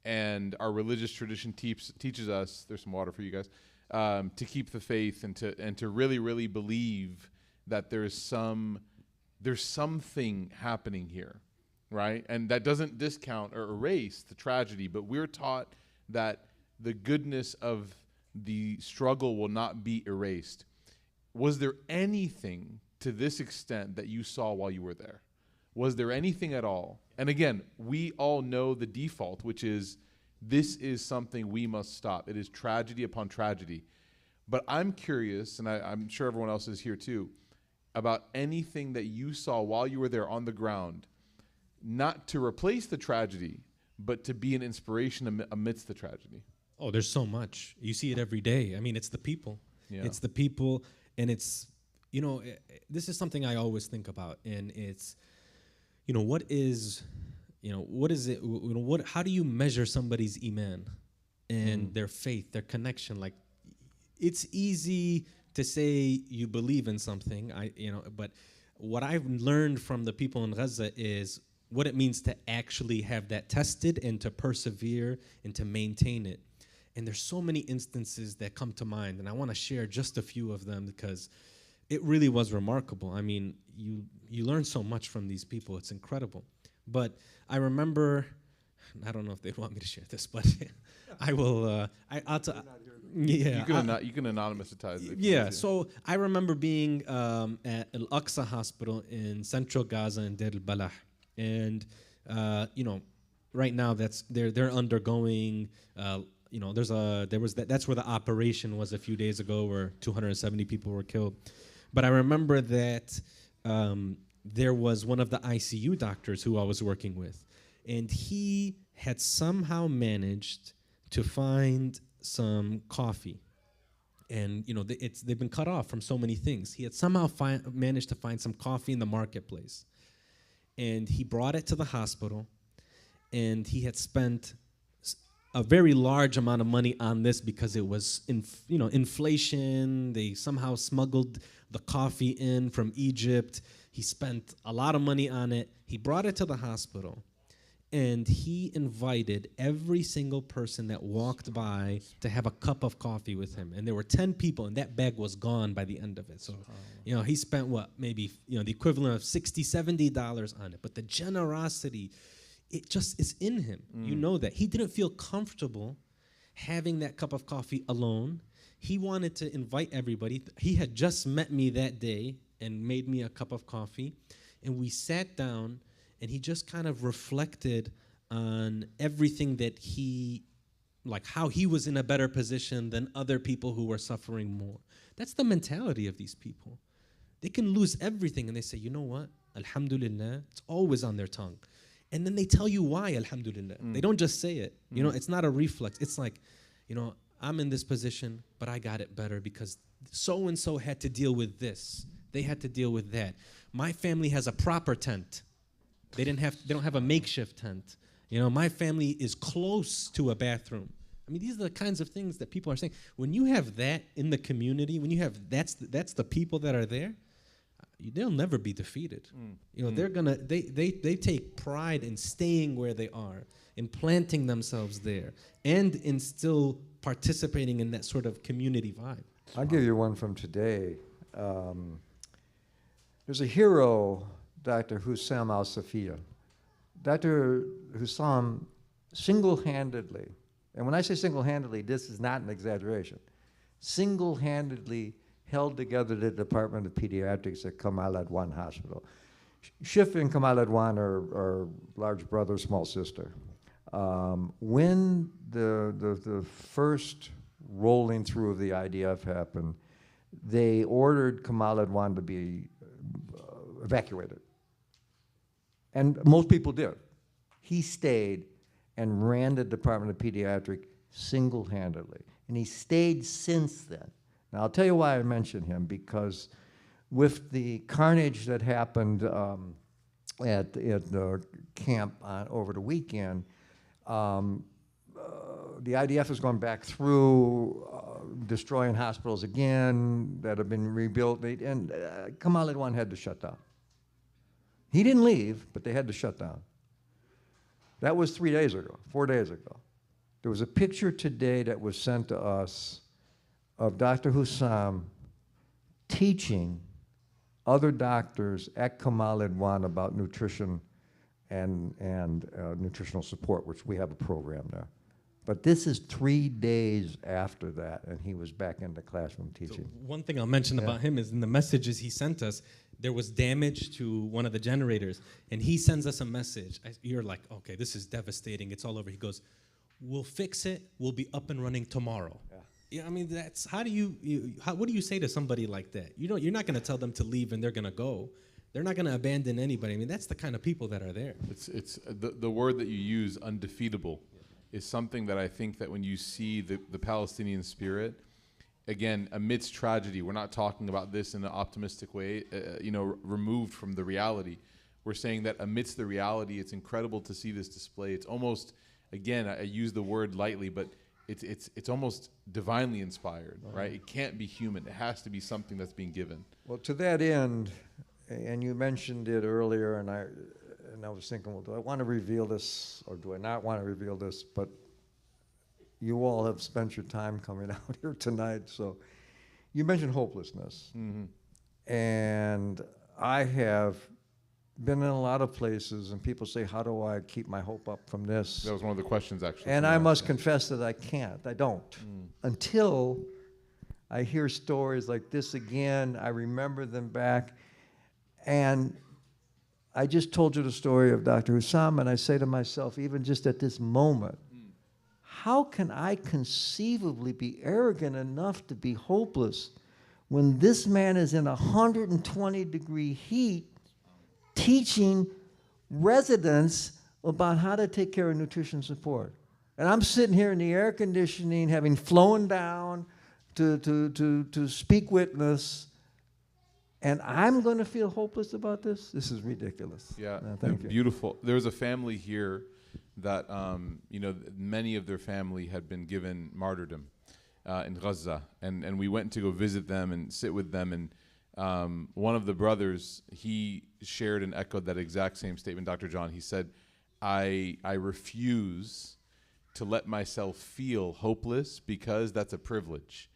And our religious tradition teaches us, there's some water for you guys, to keep the faith and to really, really believe that there's something happening here, right? And that doesn't discount or erase the tragedy, but we're taught that the goodness of the struggle will not be erased. Was there anything to this extent that you saw while you were there? Was there anything at all? And again, we all know the default, which is this is something we must stop. It is tragedy upon tragedy. But I'm curious, and I'm sure everyone else is here too, about anything that you saw while you were there on the ground, not to replace the tragedy, but to be an inspiration amidst the tragedy. Oh, there's so much. You see it every day. I mean, it's the people. Yeah. It's the people, and it's, this is something I always think about, and it's, what is it, how do you measure somebody's iman and their faith, their connection? Like, it's easy to say you believe in something, but what I've learned from the people in Gaza is what it means to actually have that tested and to persevere and to maintain it. And there's so many instances that come to mind, and I want to share just a few of them because it really was remarkable. I mean, you learn so much from these people. It's incredible. But I remember, I don't know if they want me to share this, but I will. Yeah, you can anonymous-itize it. Yeah. So I remember being at Al Aqsa Hospital in central Gaza in Deir al-Balah, and right now they're undergoing. That's where the operation was a few days ago, where 270 people were killed. But I remember that there was one of the ICU doctors who I was working with, and he had somehow managed to find some coffee. And they've been cut off from so many things. He had somehow managed to find some coffee in the marketplace, and he brought it to the hospital, and he had spent a very large amount of money on this because it was inflation. They somehow smuggled the coffee in from Egypt. He spent a lot of money on it. He brought it to the hospital, and he invited every single person that walked by to have a cup of coffee with him. And there were 10 people, and that bag was gone by the end of it. So, he spent maybe the equivalent of $60, $70 on it. But the generosity, it just is in him. You know that. He didn't feel comfortable having that cup of coffee alone. He wanted to invite everybody. He had just met me that day and made me a cup of coffee. And we sat down, and he just kind of reflected on everything that like how he was in a better position than other people who were suffering more. That's the mentality of these people. They can lose everything, and they say, you know what? Alhamdulillah. It's always on their tongue. And then they tell you why, alhamdulillah. They don't just say it. You know, it's not a reflex. It's like, you know, I'm in this position, but I got it better because so-and-so had to deal with this. They had to deal with that. My family has a proper tent. They don't have a makeshift tent. You know, my family is close to a bathroom. I mean, these are the kinds of things that people are saying. When you have that in the community, when you have that's the people that are there, they'll never be defeated. You know, they take pride in staying where they are, in planting themselves there, and in still participating in that sort of community vibe. I'll give you one from today. There's a hero, Dr. Hussam al-Safiya. Dr. Hussam single-handedly, and when I say single-handedly, this is not an exaggeration, single-handedly held together the Department of Pediatrics at Kamal Adwan Hospital. Shif and Kamal Adwan are large brother, small sister. When the first rolling through of the IDF happened, they ordered Kamal Adwan to be evacuated. And most people did. He stayed and ran the Department of Pediatric single-handedly. And he stayed since then. Now, I'll tell you why I mention him, because with the carnage that happened at the camp over the weekend, the IDF has gone back through destroying hospitals again that have been rebuilt, and Kamal Adwan had to shut down. He didn't leave, but they had to shut down. That was 4 days ago. There was a picture today that was sent to us of Dr. Hussam teaching other doctors at Kamal Adwan about nutrition and nutritional support, which we have a program there. But this is 3 days after that, and he was back in the classroom teaching. So one thing I'll mention about him is in the messages he sent us, there was damage to one of the generators, and he sends us a message. You're like, okay, this is devastating. It's all over. He goes, we'll fix it. We'll be up and running tomorrow. Yeah, I mean, that's how do what do you say to somebody like that? You're not going to tell them to leave and they're going to go. They're not going to abandon anybody. I mean, that's the kind of people that are there. It's the word that you use, undefeatable, is something that I think that when you see the Palestinian spirit, again, amidst tragedy, we're not talking about this in an optimistic way, removed from the reality. We're saying that amidst the reality, it's incredible to see this display. It's almost, again, I use the word lightly, but it's almost divinely inspired, right? It can't be human. It has to be something that's being given. Well, to that end, and you mentioned it earlier, and I was thinking, well, do I want to reveal this or do I not want to reveal this? But you all have spent your time coming out here tonight. So you mentioned hopelessness. And I have been in a lot of places, and people say, how do I keep my hope up from this? That was one of the questions, actually. And I must confess that I can't. I don't. Until I hear stories like this again, I remember them back. And I just told you the story of Dr. Hussam, and I say to myself, even just at this moment, how can I conceivably be arrogant enough to be hopeless when this man is in 120-degree heat teaching residents about how to take care of nutrition support? And I'm sitting here in the air conditioning, having flown down to speak witness, and I'm going to feel hopeless about this? This is ridiculous. Yeah, thank you. Beautiful. There was a family here that, many of their family had been given martyrdom in Gaza. And we went to go visit them and sit with them. And one of the brothers, he shared and echoed that exact same statement, Dr. John. He said, I refuse to let myself feel hopeless because that's a privilege.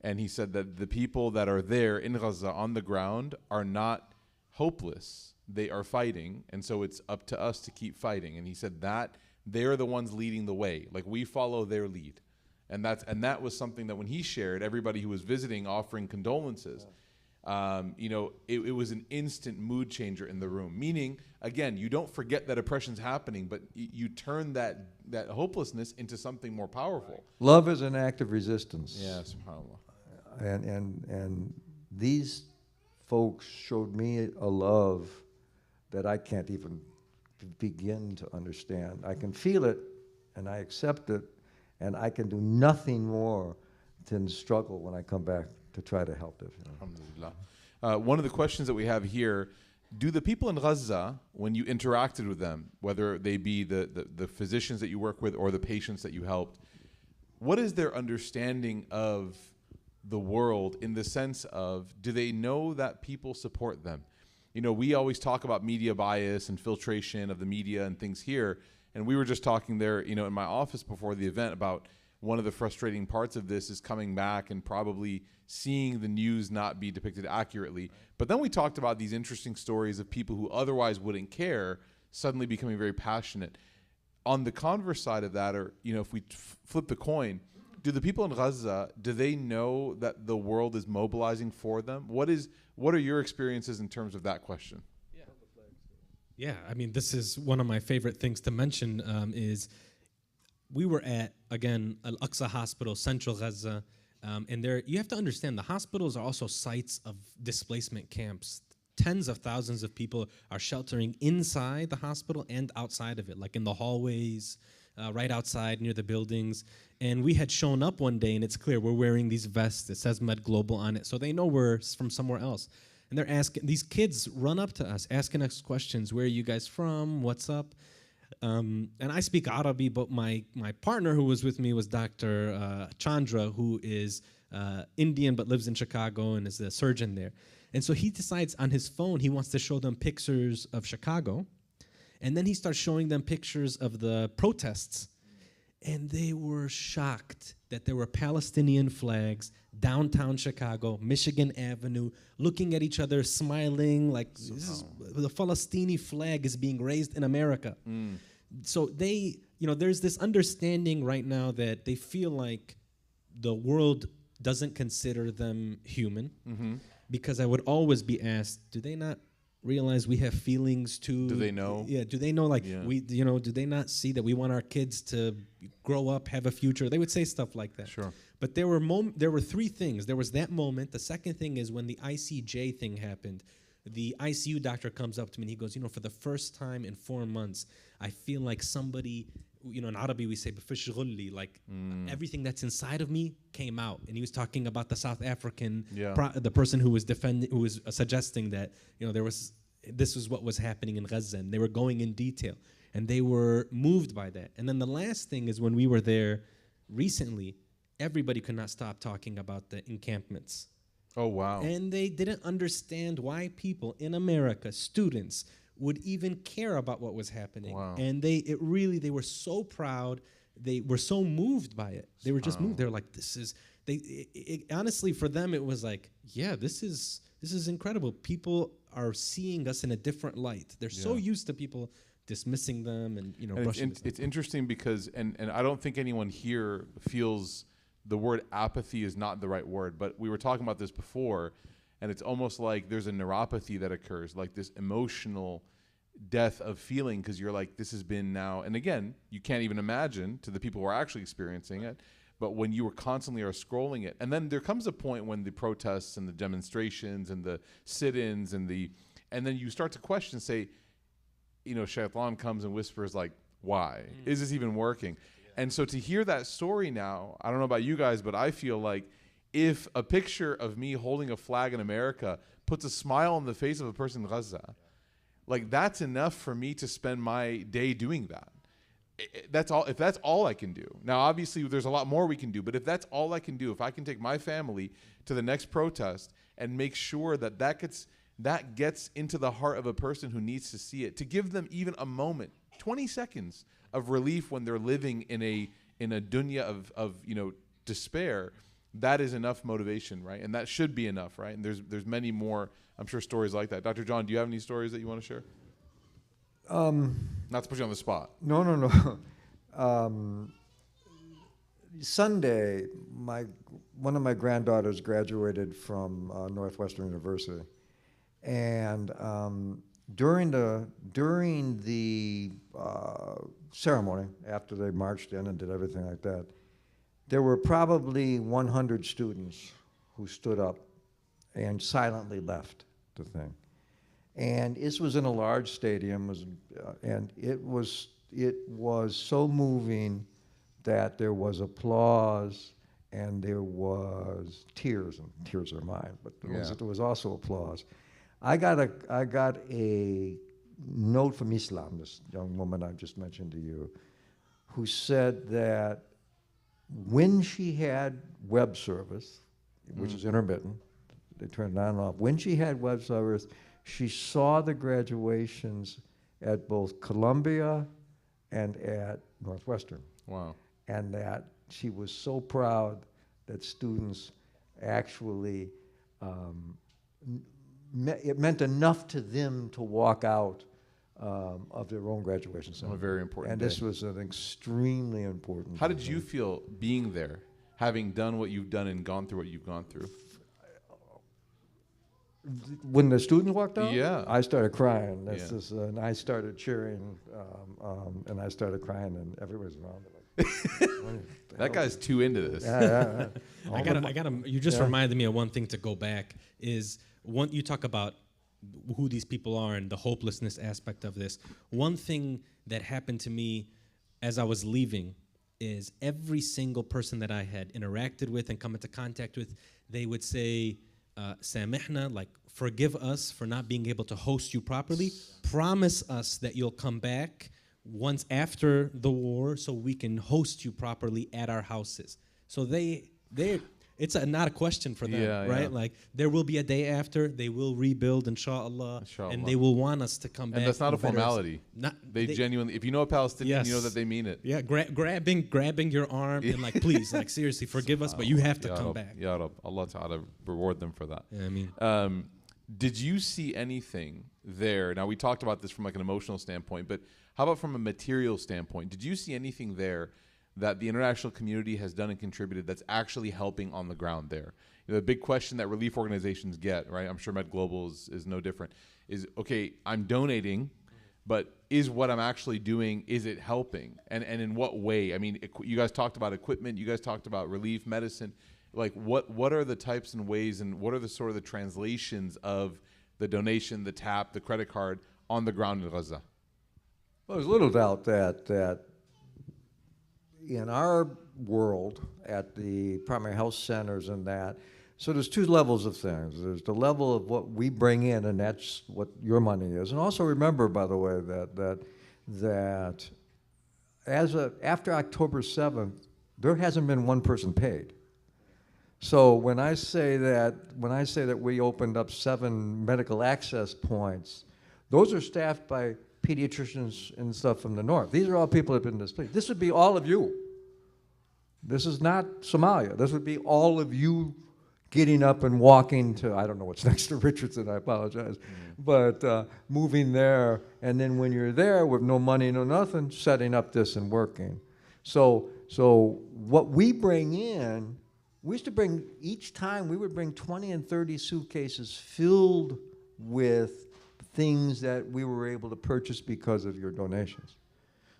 And he said that the people that are there in Gaza on the ground are not hopeless. they are fighting, and so it's up to us to keep fighting. And he said that they're the ones leading the way. Like, we follow their lead. And that was something that when he shared, everybody who was visiting offering condolences, it was an instant mood changer in the room. Meaning, again, you don't forget that oppression's happening, but you turn that hopelessness into something more powerful. Love is an act of resistance. Yeah, subhanAllah. And these folks showed me a love that I can't even begin to understand. I can feel it, and I accept it, and I can do nothing more than struggle when I come back to try to help it. Alhamdulillah. One of the questions that we have here, do the people in Gaza, when you interacted with them, whether they be the physicians that you work with or the patients that you helped, what is their understanding of the world in the sense of, do they know that people support them? We always talk about media bias and filtration of the media and things here. And we were just talking there, in my office before the event about one of the frustrating parts of this is coming back and probably seeing the news not be depicted accurately. But then we talked about these interesting stories of people who otherwise wouldn't care suddenly becoming very passionate. On the converse side of that, or, if we flip the coin, do the people in Gaza, do they know that the world is mobilizing for them? What are your experiences in terms of that question? Yeah, I mean, this is one of my favorite things to mention is we were at, again, Al-Aqsa Hospital, Central Gaza, and there you have to understand the hospitals are also sites of displacement camps. Tens of thousands of people are sheltering inside the hospital and outside of it, like in the hallways, right outside near the buildings. And we had shown up one day, and it's clear we're wearing these vests. It says Med Global on it, so they know we're from somewhere else. And they're asking, these kids run up to us, asking us questions. Where are you guys from? What's up? And I speak Arabic, but my partner who was with me was Dr. Chandra, who is Indian but lives in Chicago and is a surgeon there. And so he decides on his phone he wants to show them pictures of Chicago. And then he starts showing them pictures of the protests. And they were shocked that there were Palestinian flags downtown Chicago, Michigan Avenue, looking at each other, smiling, like the Palestinian flag is being raised in America. So there's this understanding right now that they feel like the world doesn't consider them human. Because I would always be asked, do they not realize we have feelings too? Do they know? Yeah, do they know do they not see that we want our kids to grow up, have a future? They would say stuff like that. Sure. But there were three things. There was that moment. The second thing is when the ICJ thing happened, the ICU doctor comes up to me and he goes, for the first time in 4 months, I feel like somebody, in Arabic we say, like everything that's inside of me came out. And he was talking about the South African, the person who was suggesting that, this was what was happening in Gaza, and they were going in detail. And they were moved by that. And then the last thing is when we were there recently, everybody could not stop talking about the encampments. Oh, wow. And they didn't understand why people in America, students, would even care about what was happening. Wow. And they were so proud. They were so moved by it. They were just moved. They were like, honestly, for them, it was like, yeah, this is incredible. People are seeing us in a different light. They're so used to people dismissing them and brushing them. It's interesting because, and I don't think anyone here feels the word apathy is not the right word, but we were talking about this before, and it's almost like there's a neuropathy that occurs, like this emotional death of feeling, because you're like, this has been now, and again, you can't even imagine to the people who are actually experiencing it, but when you were constantly are scrolling it, and then there comes a point when the protests and the demonstrations and the sit-ins and then you start to question, say, Shaitan comes and whispers like, why? Is this even working? And so to hear that story now, I don't know about you guys, but I feel like if a picture of me holding a flag in America puts a smile on the face of a person in Gaza, like that's enough for me to spend my day doing that. That's all. If that's all I can do. Now, obviously, there's a lot more we can do, but if that's all I can do, if I can take my family to the next protest and make sure that gets into the heart of a person who needs to see it, to give them even a moment, 20 seconds of relief when they're living in a dunya of despair, that is enough motivation, right? And that should be enough, right? And there's many more, I'm sure, stories like that. Dr. John, do you have any stories that you want to share? Not to put you on the spot. No. Sunday, one of my granddaughters graduated from Northwestern University, and during the ceremony, after they marched in and did everything like that, there were probably 100 students who stood up and silently left the thing. And this was in a large stadium, and it was so moving that there was applause and there was tears, and tears are mine, but there was also applause. I got a note from Islam, this young woman I just mentioned to you, who said that when she had web service, which is intermittent, they turned it on and off. When she had web service, she saw the graduations at both Columbia and at Northwestern. Wow. And that she was so proud that students actually, it meant enough to them to walk out of their own graduation ceremony. A very important And day. this was an extremely important How did you feel being there, having done what you've done and gone through what you've gone through? When the students walked out, Yeah. I started crying. Yeah. And I started cheering, and I started crying, and everybody's around me like, That guy's too into this. yeah. I gotta. You just reminded me of one thing to go back is one. You talk about who these people are and the hopelessness aspect of this. One thing that happened to me as I was leaving is every single person that I had interacted with and come into contact with, they would say, "Samihna," like forgive us for not being able to host you properly. Promise us that you'll come back once after the war so we can host you properly at our houses. So it's not a question for them, right? Yeah. Like there will be a day after, they will rebuild, inshallah, and they will want us to come back. And that's not a better. formality. They genuinely, if you know a Palestinian, you know that they mean it. Yeah, grabbing your arm and like, please, like seriously, forgive us, but you have to come back. Ya Rab, Allah Ta'ala reward them for that. Yeah, I mean, did you see anything there? Now we talked about this from like an emotional standpoint, but how about from a material standpoint? Did you see anything there that the international community has done and contributed that's actually helping on the ground there? You know, the big question that relief organizations get, right? I'm sure Med Global is no different. Is okay, I'm donating, but is what I'm actually doing, is it helping? And in what way? I mean, you guys talked about equipment, you guys talked about relief, medicine. Like what are the types and ways and what are the sort of the translations of the donation, the tap, the credit card on the ground in Gaza? Well, there's little doubt that in our world, at the primary health centers and that, so there's two levels of things. There's the level of what we bring in, and that's what your money is. And also remember, by the way, that after October 7th, there hasn't been one person paid. So when I say that we opened up 7 medical access points, those are staffed by pediatricians and stuff from the north. These are all people that have been displaced. This would be all of you. This is not Somalia. This would be all of you getting up and walking to, I don't know what's next to Richardson, I apologize, but moving there, and then when you're there with no money, no nothing, setting up this and working. So what we bring in, we used to bring, each time we would bring 20 and 30 suitcases filled with things that we were able to purchase because of your donations.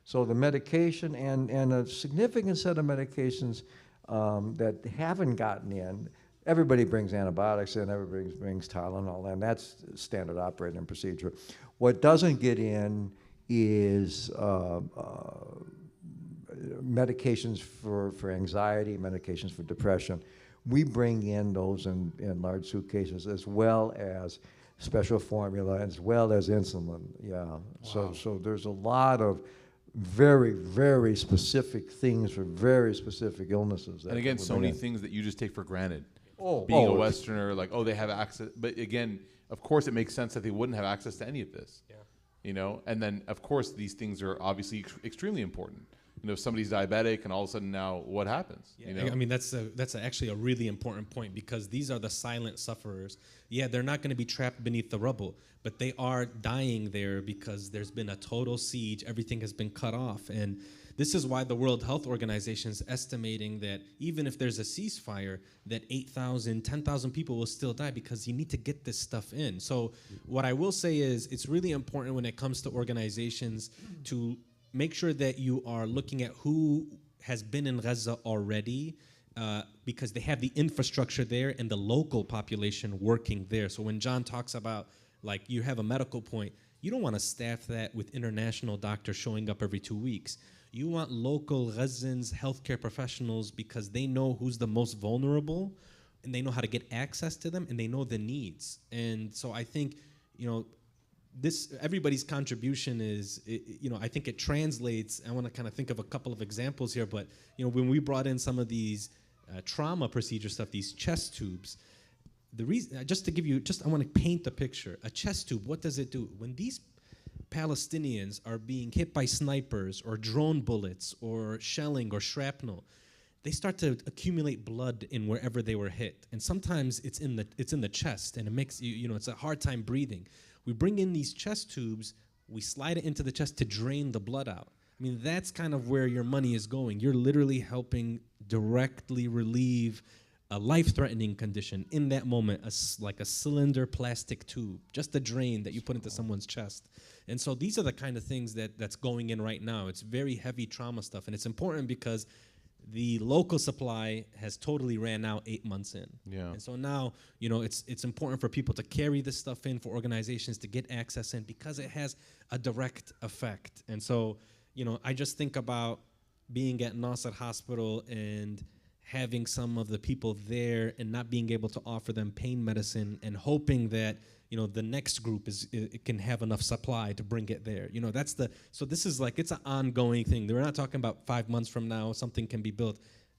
So the medication and a significant set of medications that haven't gotten in, everybody brings antibiotics in, everybody brings Tylenol, and that's standard operating procedure. What doesn't get in is medications for anxiety, medications for depression. We bring in those in large suitcases, as well as special formula, as well as insulin. Yeah. Wow. So there's a lot of very, very specific things for very specific illnesses. And again, so many things that you just take for granted. Being a Westerner, like, they have access. But again, of course, it makes sense that they wouldn't have access to any of this. Yeah. You know, and then of course these things are obviously extremely important. if somebody's diabetic and all of a sudden now what happens? Yeah, I mean, that's actually a really important point, because these are the silent sufferers. Yeah, they're not going to be trapped beneath the rubble, but they are dying there because there's been a total siege. Everything has been cut off. And this is why the World Health Organization is estimating that even if there's a ceasefire, that 8,000, 10,000 people will still die, because you need to get this stuff in. So what I will say is it's really important when it comes to organizations to make sure that you are looking at who has been in Gaza already, because they have the infrastructure there and the local population working there. So when John talks about, like, you have a medical point, you don't want to staff that with international doctors showing up every 2 weeks. You want local Gazans, healthcare professionals, because they know who's the most vulnerable, and they know how to get access to them, and they know the needs. And so I think, everybody's contribution is, I think it translates. I want to kind of think of a couple of examples here, but when we brought in some of these trauma procedure stuff, these chest tubes, the reason, I want to paint the picture. A chest tube, what does it do? When these Palestinians are being hit by snipers or drone bullets or shelling or shrapnel, they start to accumulate blood in wherever they were hit, and sometimes it's in the chest, and it makes it's a hard time breathing. We bring in these chest tubes, we slide it into the chest to drain the blood out. I mean, that's kind of where your money is going. You're literally helping directly relieve a life-threatening condition in that moment, like a cylinder plastic tube, just a drain that you put into someone's chest. And so these are the kind of things that's going in right now. It's very heavy trauma stuff, and it's important because the local supply has totally ran out 8 months in. Yeah. And so now, it's important for people to carry this stuff in, for organizations to get access in, because it has a direct effect. And so, I just think about being at Nasser Hospital and having some of the people there and not being able to offer them pain medicine, and hoping that the next group it can have enough supply to bring it there. So this is like, it's an ongoing thing. We're not talking about 5 months from now something can be built.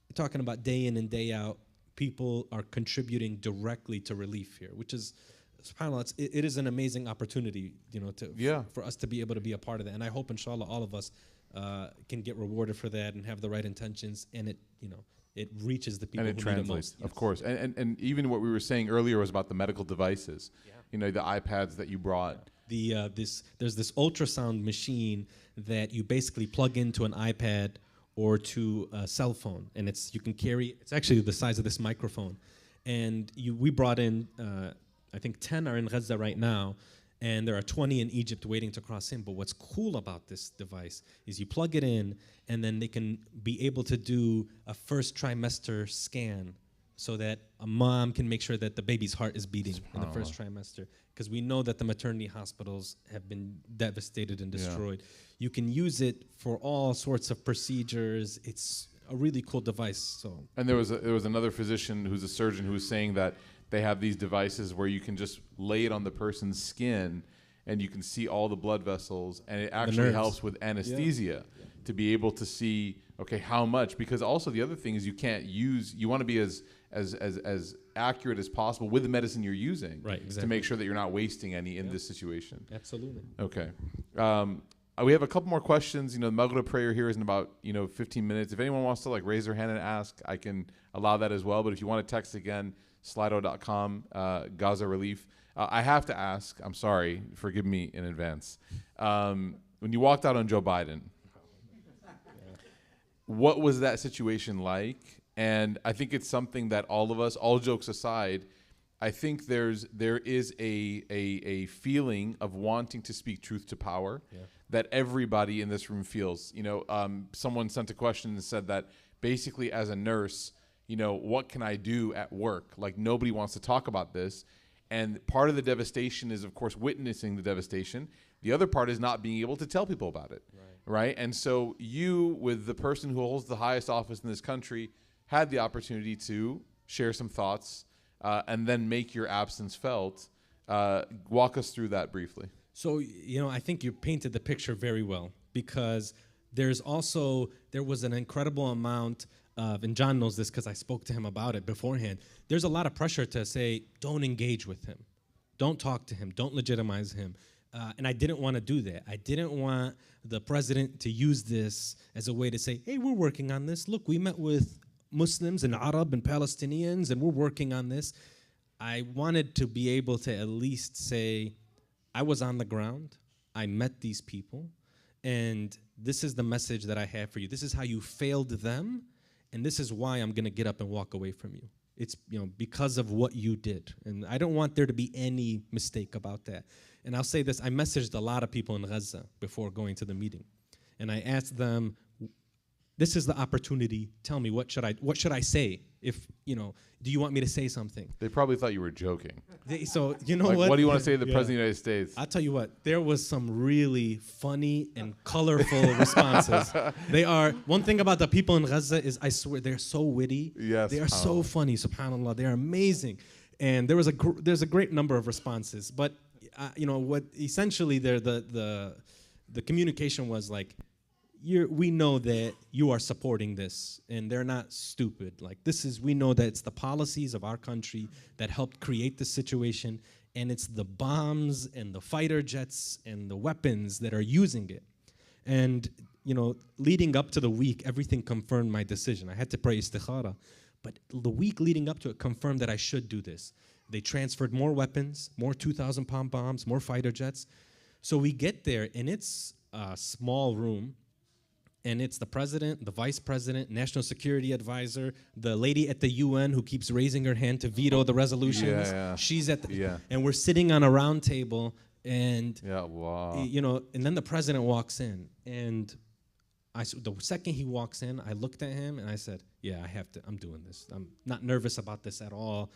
We're talking about day in and day out, people are contributing directly to relief here, which is, subhanAllah, it is an amazing opportunity, for us to be able to be a part of that. And I hope, inshallah, all of us can get rewarded for that and have the right intentions, and it reaches the people who need it most. Of course. And even what we were saying earlier was about the medical devices. Yeah. The iPads that you brought. There's this ultrasound machine that you basically plug into an iPad or to a cell phone, and it's actually the size of this microphone. And we brought in, I think 10 are in Gaza right now, and there are 20 in Egypt waiting to cross in. But what's cool about this device is you plug it in, and then they can be able to do a first trimester scan, so that a mom can make sure that the baby's heart is beating in the first trimester. Because we know that the maternity hospitals have been devastated and destroyed. Yeah. You can use it for all sorts of procedures. It's a really cool device. So. And there was another physician who's a surgeon who was saying that they have these devices where you can just lay it on the person's skin and you can see all the blood vessels, and it actually helps with anesthesia to be able to see, okay, how much. Because also the other thing is you want to be as accurate as possible with the medicine you're using, right, exactly, to make sure that you're not wasting any in this situation. Absolutely. Okay. We have a couple more questions. The Maghrib prayer here is in about 15 minutes. If anyone wants to raise their hand and ask, I can allow that as well. But if you want to text again, slido.com, Gaza Relief. I have to ask, I'm sorry, forgive me in advance. When you walked out on Joe Biden, what was that situation like? And I think it's something that all of us, all jokes aside, I think there is a feeling of wanting to speak truth to power that everybody in this room feels. Someone sent a question and said that basically as a nurse, what can I do at work? Like, nobody wants to talk about this. And part of the devastation is, of course, witnessing the devastation. The other part is not being able to tell people about it, right? And so you, with the person who holds the highest office in this country, had the opportunity to share some thoughts and then make your absence felt. Walk us through that briefly. So, I think you painted the picture very well, because there was an incredible amount of, and John knows this because I spoke to him about it beforehand, there's a lot of pressure to say, don't engage with him. Don't talk to him. Don't legitimize him. And I didn't want to do that. I didn't want the president to use this as a way to say, hey, we're working on this. Look, we met with Muslims and Arab and Palestinians, and we're working on this. I wanted to be able to at least say, I was on the ground, I met these people, and this is the message that I have for you. This is how you failed them, and this is why I'm gonna get up and walk away from you. It's because of what you did. And I don't want there to be any mistake about that. And I'll say this, I messaged a lot of people in Gaza before going to the meeting. And I asked them, this is the opportunity, tell me, what should I say? If, do you want me to say something? They probably thought you were joking. So, you know what? What do you want to say to the President of the United States? I'll tell you what, there was some really funny and colorful responses. One thing about the people in Gaza is, I swear, they're so witty. Yes. They are so funny, subhanAllah. They're amazing. And there's a great number of responses. But, what essentially the communication was like, we know that you are supporting this, and they're not stupid. Like, we know that it's the policies of our country that helped create this situation, and it's the bombs and the fighter jets and the weapons that are using it. And, leading up to the week, everything confirmed my decision. I had to pray istikhara, but the week leading up to it confirmed that I should do this. They transferred more weapons, more 2,000-pound bombs, more fighter jets. So we get there, and it's a small room. And it's the president, the vice president, national security advisor, the lady at the UN who keeps raising her hand to veto the resolutions. Yeah. She's at and we're sitting on a round table, and wow. And then the president walks in, and the second he walks in, I looked at him and I said, "Yeah, I'm doing this. I'm not nervous about this at all."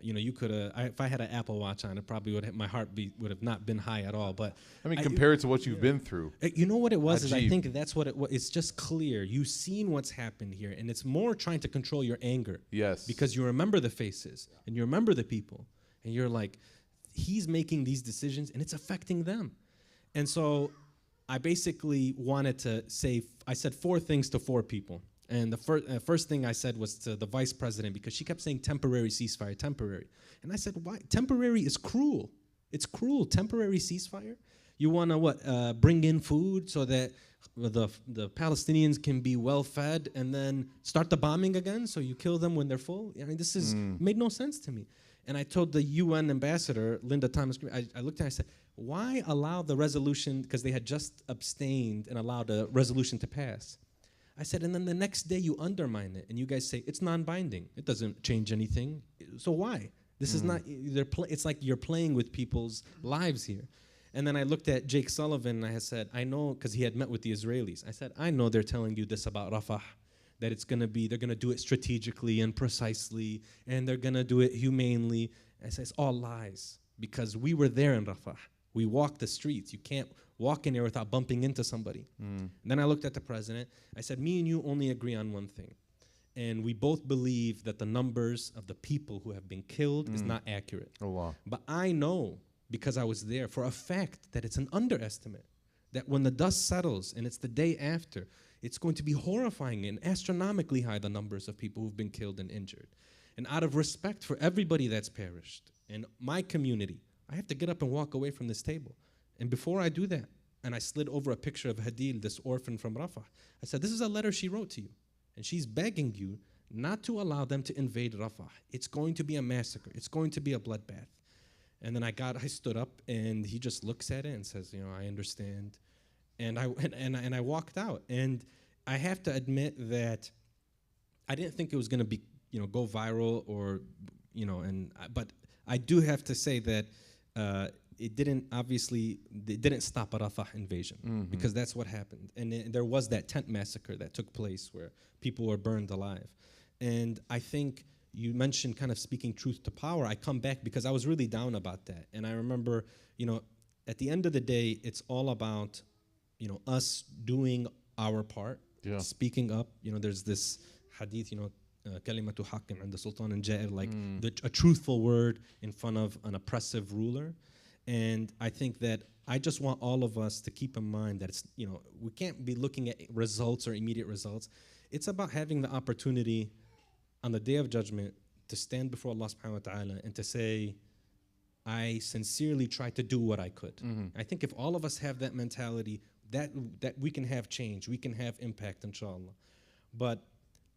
You could have, if I had an Apple Watch on, it probably my heartbeat would have not been high at all. But I mean, compared to what you've been through. You know what it was? Is I think that's what it was. It's just clear. You've seen what's happened here, and it's more trying to control your anger. Yes. Because you remember the faces, and you remember the people, and you're like, he's making these decisions, and it's affecting them. And so I basically wanted to say, I said 4 things to 4 people. And the first thing I said was to the vice president, because she kept saying temporary ceasefire, temporary. And I said, why? Temporary is cruel. It's cruel. Temporary ceasefire? You want to bring in food so that the Palestinians can be well fed and then start the bombing again so you kill them when they're full? I mean, this made no sense to me. And I told the UN ambassador, Linda Thomas, I looked at her and I said, why allow the resolution, because they had just abstained and allowed a resolution to pass. I said, and then the next day you undermine it, and you guys say, it's non-binding. It doesn't change anything. So why? This is not, it's like you're playing with people's lives here. And then I looked at Jake Sullivan, and I said, I know, because he had met with the Israelis. I said, I know they're telling you this about Rafah, that they're going to do it strategically and precisely, and they're going to do it humanely. I said, it's all lies, because we were there in Rafah. We walked the streets. You can't walk in there without bumping into somebody. And then I looked at the president. I said, me and you only agree on one thing. And we both believe that the numbers of the people who have been killed is not accurate. Oh, wow. But I know, because I was there, for a fact that it's an underestimate. That when the dust settles and it's the day after, it's going to be horrifying and astronomically high, the numbers of people who've been killed and injured. And out of respect for everybody that's perished and my community, I have to get up and walk away from this table. And before I do that, and I slid over a picture of Hadil, this orphan from Rafah, I said, this is a letter she wrote to you. And she's begging you not to allow them to invade Rafah. It's going to be a massacre. It's going to be a bloodbath. And then I stood up, and he just looks at it and says, I understand. And I walked out. And I have to admit that I didn't think it was going to be, go viral or, but I do have to say that it didn't stop a Rafah invasion, because that's what happened. And there was that tent massacre that took place where people were burned alive. And I think you mentioned kind of speaking truth to power. I come back because I was really down about that. And I remember, at the end of the day, it's all about, us doing our part, speaking up. There's this hadith, kalimatu haqqin 'inda sultanin ja'ir, like a truthful word in front of an oppressive ruler. And I think that I just want all of us to keep in mind that it's, we can't be looking at results or immediate results. It's about having the opportunity on the day of judgment to stand before Allah subhanahu wa ta'ala and to say, I sincerely tried to do what I could. I think if all of us have that mentality, that we can have change, we can have impact, inshallah. But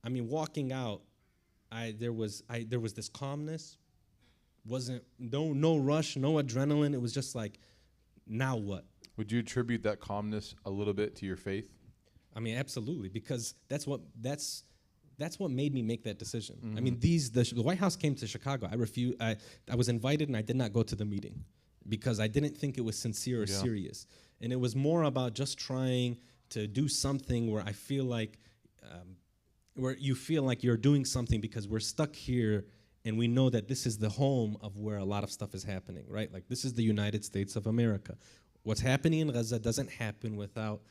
I mean, walking out, there was this calmness. Wasn't no rush, no adrenaline. It was just like, now what? Would you attribute that calmness a little bit to your faith? I mean, absolutely, because that's what made me make that decision. I mean, the White House came to Chicago. I was invited and I did not go to the meeting because I didn't think it was sincere or serious. And it was more about just trying to do something where I feel like, where you feel like you're doing something because we're stuck here and we know that this is the home of where a lot of stuff is happening, right? Like, this is the United States of America. What's happening in Gaza doesn't happen without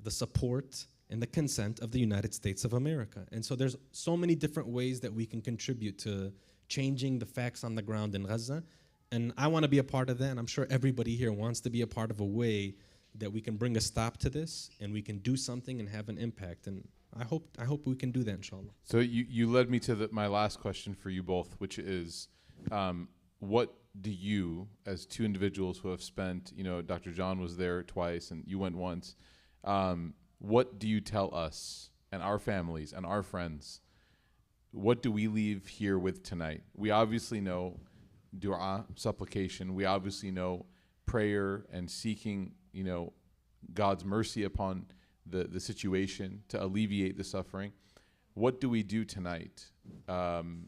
the support and the consent of the United States of America. And so there's so many different ways that we can contribute to changing the facts on the ground in Gaza. And I want to be a part of that, and I'm sure everybody here wants to be a part of a way that we can bring a stop to this and we can do something and have an impact. And I hope we can do that, inshallah. So you led me to my last question for you both, which is, what do you, as two individuals who have spent, Dr. John was there twice and you went once, what do you tell us and our families and our friends? What do we leave here with tonight? We obviously know dua, supplication. We obviously know prayer and seeking, God's mercy upon the situation to alleviate the suffering. What do we do tonight?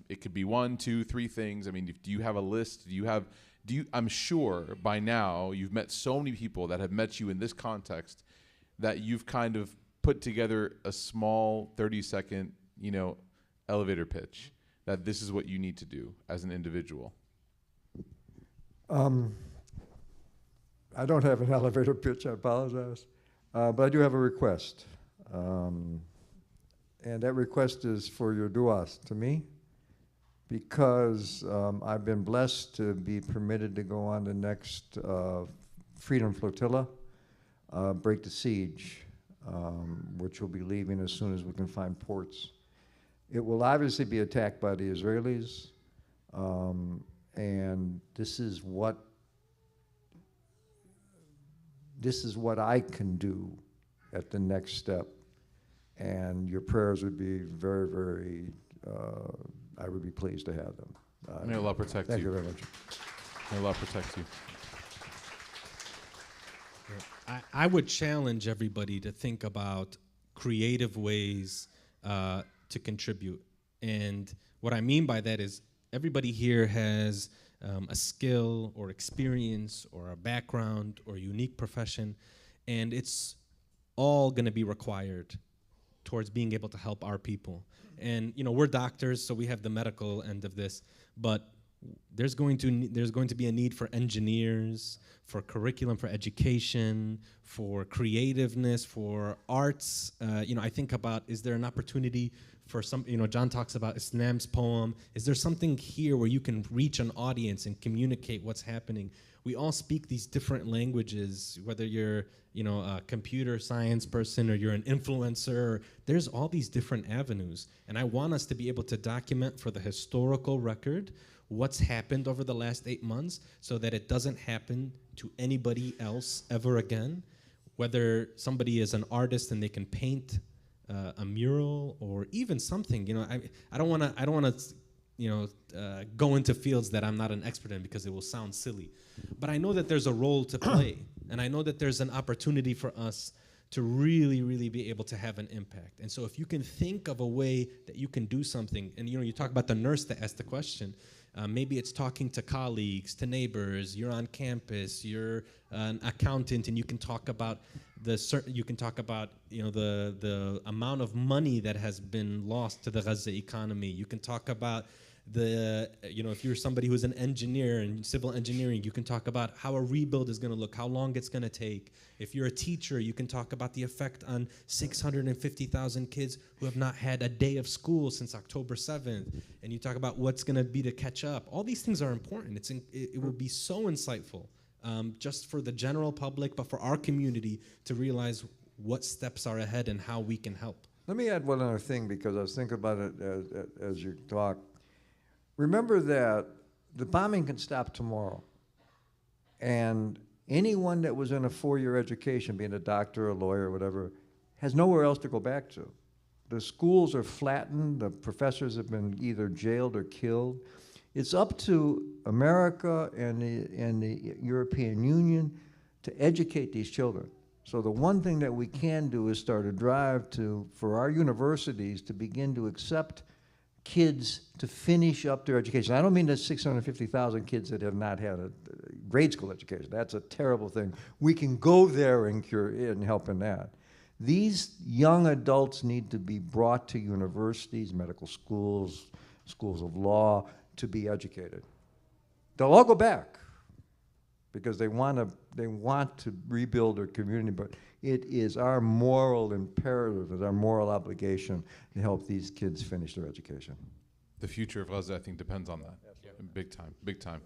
It could be 1, 2, 3 things. I mean, do you have a list? I'm sure by now you've met so many people that have met you in this context that you've kind of put together a small 30-second, elevator pitch that this is what you need to do as an individual. I don't have an elevator pitch, I apologize. But I do have a request. And that request is for your du'as to me, because I've been blessed to be permitted to go on the next Freedom Flotilla, break the siege, which will be leaving as soon as we can find ports. It will obviously be attacked by the Israelis, and this is what I can do at the next step. And your prayers would be very, very, I would be pleased to have them. May Allah protect you. Thank you very much. May Allah protect you. I would challenge everybody to think about creative ways to contribute. And what I mean by that is everybody here has a skill or experience or a background or unique profession, and it's all going to be required towards being able to help our people. And we're doctors, so we have the medical end of this, but there's going to be a need for engineers, for curriculum, for education, for creativeness, for arts. I think about, is there an opportunity for some, John talks about Islam's poem. Is there something here where you can reach an audience and communicate what's happening? We all speak these different languages, whether you're, a computer science person or you're an influencer. There's all these different avenues. And I want us to be able to document for the historical record what's happened over the last 8 months so that it doesn't happen to anybody else ever again. Whether somebody is an artist and they can paint a mural or even something, I don't want to go into fields that I'm not an expert in because it will sound silly. But I know that there's a role to play, and I know that there's an opportunity for us to really, really be able to have an impact. And so if you can think of a way that you can do something, and you talk about the nurse that asked the question, maybe it's talking to colleagues, to neighbors, you're on campus, you're an accountant, and you can talk about the amount of money that has been lost to the Gaza economy. You can talk about if you're somebody who's an engineer in civil engineering, you can talk about how a rebuild is going to look, how long it's going to take. If you're a teacher, you can talk about the effect on 650,000 kids who have not had a day of school since October 7th. And you talk about what's going to be to catch up. All these things are important. It will be so insightful, just for the general public, but for our community to realize what steps are ahead and how we can help. Let me add one other thing, because I was thinking about it as you talk. Remember that the bombing can stop tomorrow. And anyone that was in a four-year education, being a doctor, a lawyer, whatever, has nowhere else to go back to. The schools are flattened. The professors have been either jailed or killed. It's up to America and the European Union to educate these children. So the one thing that we can do is start a drive for our universities to begin to accept kids to finish up their education. I don't mean the 650,000 kids that have not had a grade school education. That's a terrible thing. We can go there and help in that. These young adults need to be brought to universities, medical schools, schools of law, to be educated. They'll all go back because they want to rebuild their community, but it is our moral imperative, it's our moral obligation to help these kids finish their education. The future of Gaza, I think, depends on that. Yeah. Big time, big time.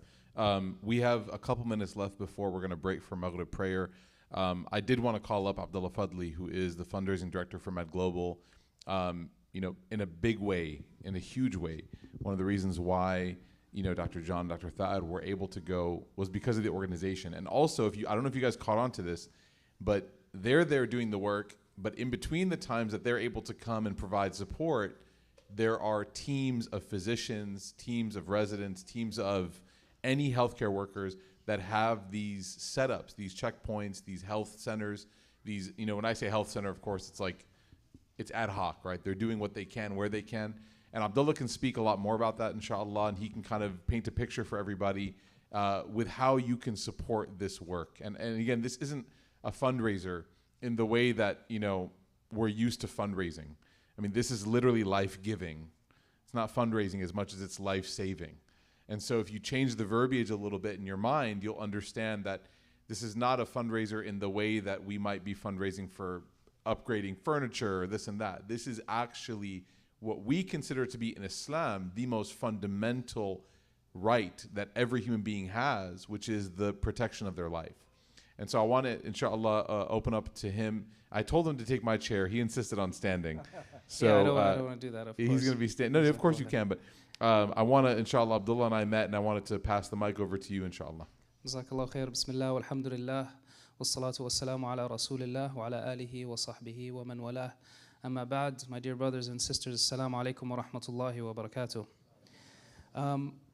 We have a couple minutes left before we're going to break for Maghrib prayer. I did want to call up Abdullah Fadli, who is the fundraising director for Med Global. You know, in a big way, in a huge way, one of the reasons why, you know, Dr. John, Dr. Thad were able to go was because of the organization. And also, I don't know if you guys caught on to this, but they're there doing the work, but in between the times that they're able to come and provide support, there are teams of physicians, teams of residents, teams of any healthcare workers that have these setups, these checkpoints, these health centers, these, you know, when I say health center, of course, it's like, it's ad hoc, right? They're doing what they can, where they can. And Abdullah can speak a lot more about that, inshallah, and he can kind of paint a picture for everybody with how you can support this work. And again, this isn't a fundraiser in the way that, you know, we're used to fundraising. I mean, this is literally life-giving. It's not fundraising as much as it's life-saving. And so if you change the verbiage a little bit in your mind, you'll understand that this is not a fundraiser in the way that we might be fundraising for upgrading furniture or this and that. This is actually what we consider to be in Islam the most fundamental right that every human being has, which is the protection of their life. And so I want to, inshallah, open up to him. I told him to take my chair. He insisted on standing. So yeah, I don't want to do that, of course. He's going to be standing. No, of course you can, but I want to, inshallah, Abdullah and I met, and I wanted to pass the mic over to you, inshallah. Jazakallah khair, bismillah, walhamdulillah, wassalatu wassalamu ala rasulillah, wa ala alihi wa sahbihi wa man walah. Amma ba'd, my dear brothers and sisters, assalamu alaikum wa rahmatullahi wa barakatuh.